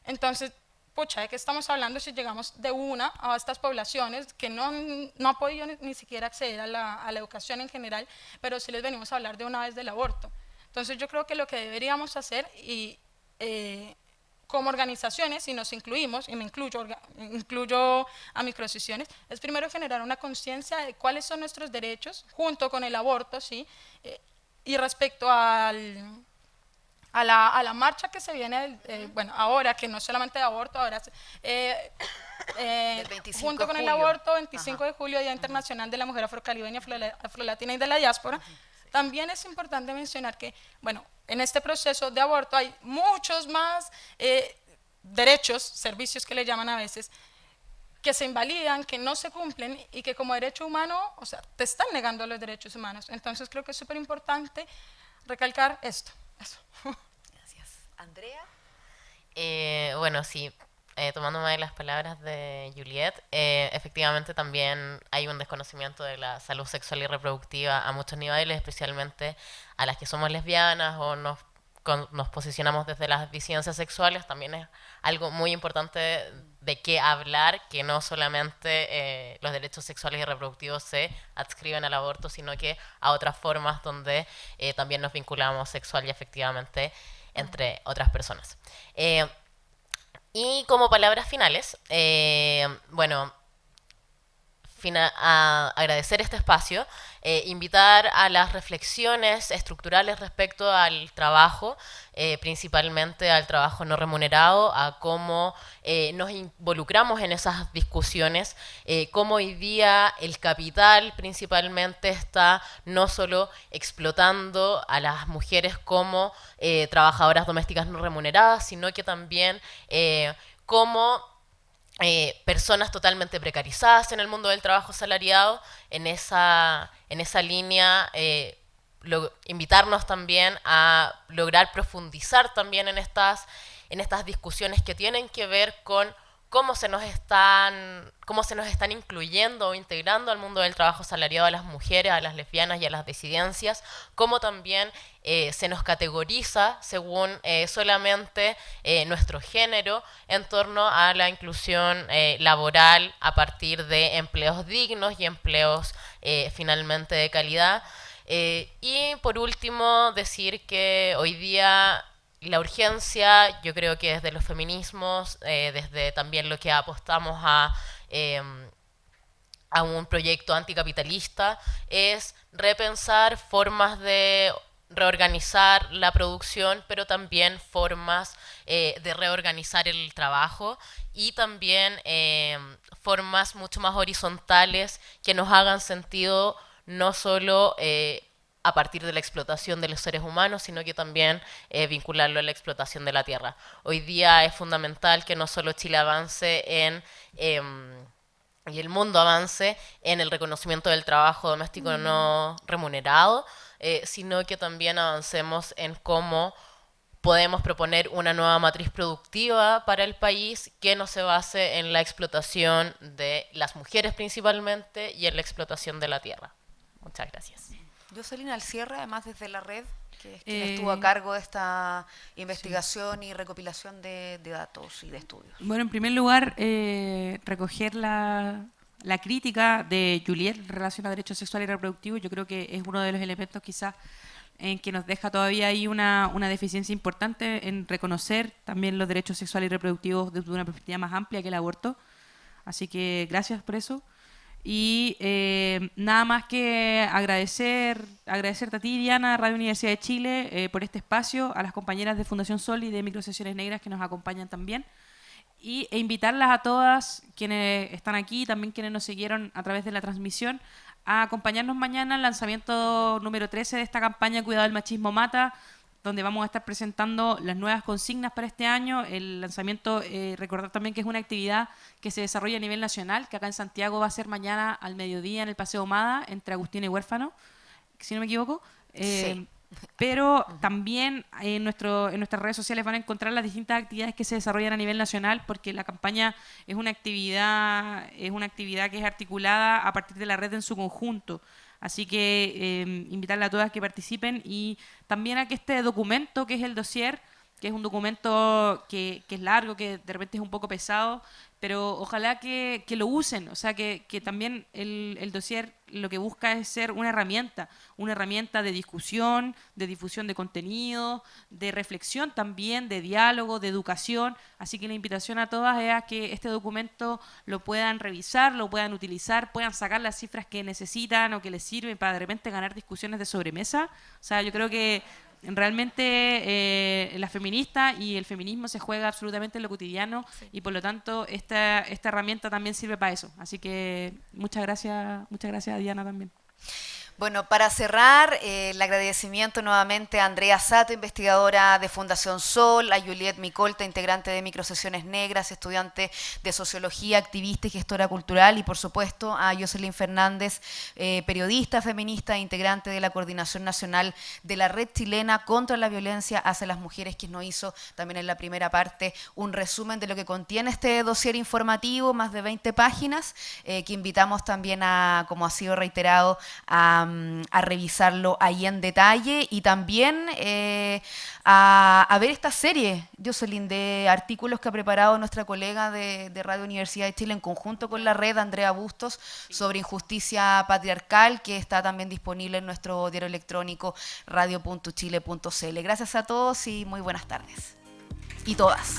Entonces, pucha, ¿de qué estamos hablando si llegamos de una a estas poblaciones que no han podido ni siquiera acceder a la educación en general, pero sí les venimos a hablar de una vez del aborto? Entonces yo creo que lo que deberíamos hacer, y como organizaciones, y nos incluimos, y me incluyo a Microdecisiones, es primero generar una conciencia de cuáles son nuestros derechos, junto con el aborto, ¿sí? Y respecto a la marcha que se viene, bueno, ahora, que no solamente de aborto, ahora junto con el aborto, 25 de julio, Día Internacional de la Mujer Afrocaribeña, Afrolatina y de la Diáspora. También es importante mencionar que, bueno, en este proceso de aborto hay muchos más derechos, servicios que le llaman a veces, que se invalidan, que no se cumplen y que como derecho humano, o sea, te están negando los derechos humanos. Entonces creo que es súper importante recalcar esto. Eso. Gracias. Andrea. Bueno, sí, tomándome de las palabras de Juliette, efectivamente también hay un desconocimiento de la salud sexual y reproductiva a muchos niveles, especialmente a las que somos lesbianas o nos posicionamos desde las disidencias sexuales. También es algo muy importante de qué hablar, que no solamente los derechos sexuales y reproductivos se adscriben al aborto, sino que a otras formas donde también nos vinculamos sexual y afectivamente entre otras personas. Y como palabras finales, bueno, a agradecer este espacio, invitar a las reflexiones estructurales respecto al trabajo, principalmente al trabajo no remunerado, a cómo nos involucramos en esas discusiones, cómo hoy día el capital principalmente está no solo explotando a las mujeres como trabajadoras domésticas no remuneradas, sino que también como personas totalmente precarizadas en el mundo del trabajo asalariado. En esa línea, invitarnos también a lograr profundizar también en estas discusiones que tienen que ver con cómo se nos están incluyendo o integrando al mundo del trabajo asalariado a las mujeres, a las lesbianas y a las disidencias, cómo también se nos categoriza según solamente nuestro género en torno a la inclusión laboral a partir de empleos dignos y empleos finalmente de calidad. Y por último, decir que hoy día la urgencia, yo creo que desde los feminismos, desde también lo que apostamos a a un proyecto anticapitalista, es repensar formas de reorganizar la producción, pero también formas de reorganizar el trabajo y también formas mucho más horizontales que nos hagan sentido no solo a partir de la explotación de los seres humanos, sino que también vincularlo a la explotación de la tierra. Hoy día es fundamental que no solo Chile avance y el mundo avance en el reconocimiento del trabajo doméstico no remunerado, sino que también avancemos en cómo podemos proponer una nueva matriz productiva para el país que no se base en la explotación de las mujeres principalmente y en la explotación de la tierra. Muchas gracias. Jocelyn, al cierre, además desde la red, que es quien estuvo a cargo de esta investigación y recopilación de datos y de estudios. Bueno, en primer lugar, recoger la crítica de Juliet en relación a derechos sexuales y reproductivos. Yo creo que es uno de los elementos quizás en que nos deja todavía ahí una deficiencia importante en reconocer también los derechos sexuales y reproductivos desde una perspectiva más amplia que el aborto. Así que gracias por eso. Y nada más que agradecerte a ti, Diana, a Radio Universidad de Chile, por este espacio, a las compañeras de Fundación Sol y de Microsesiones Negras que nos acompañan también, e invitarlas a todas quienes están aquí, también quienes nos siguieron a través de la transmisión, a acompañarnos mañana al lanzamiento número 13 de esta campaña Cuidado del Machismo Mata, donde vamos a estar presentando las nuevas consignas para este año. El lanzamiento, recordar también que es una actividad que se desarrolla a nivel nacional, que acá en Santiago va a ser mañana al mediodía en el Paseo Humada, entre Agustín y Huérfano, si no me equivoco. Sí. Pero también en nuestras redes sociales van a encontrar las distintas actividades que se desarrollan a nivel nacional, porque la campaña es una actividad que es articulada a partir de la red en su conjunto. Así que invitarle a todas que participen y también a que este documento, que es el dossier, que es un documento que es largo, que de repente es un poco pesado, pero ojalá que lo usen, o sea, que también el dossier lo que busca es ser una herramienta de discusión, de difusión de contenido, de reflexión también, de diálogo, de educación. Así que la invitación a todas es a que este documento lo puedan revisar, lo puedan utilizar, puedan sacar las cifras que necesitan o que les sirven para de repente ganar discusiones de sobremesa. O sea, yo creo que realmente la feminista y el feminismo se juega absolutamente en lo cotidiano, sí. Y por lo tanto esta herramienta también sirve para eso. Así que muchas gracias a Diana también. Bueno, para cerrar, el agradecimiento nuevamente a Andrea Sato, investigadora de Fundación Sol, a Juliet Micolta, integrante de Microsesiones Negras, estudiante de Sociología, activista y gestora cultural, y por supuesto a Jocelyn Fernández, periodista, feminista, integrante de la Coordinación Nacional de la Red Chilena contra la Violencia hacia las Mujeres, que nos hizo también en la primera parte un resumen de lo que contiene este dossier informativo, más de 20 páginas, que invitamos también a, como ha sido reiterado, a revisarlo ahí en detalle y también a ver esta serie, Jocelyn, de artículos que ha preparado nuestra colega de Radio Universidad de Chile en conjunto con la red, Andrea Bustos, sobre injusticia patriarcal, que está también disponible en nuestro diario electrónico radio.chile.cl. Gracias a todos y muy buenas tardes. Y todas.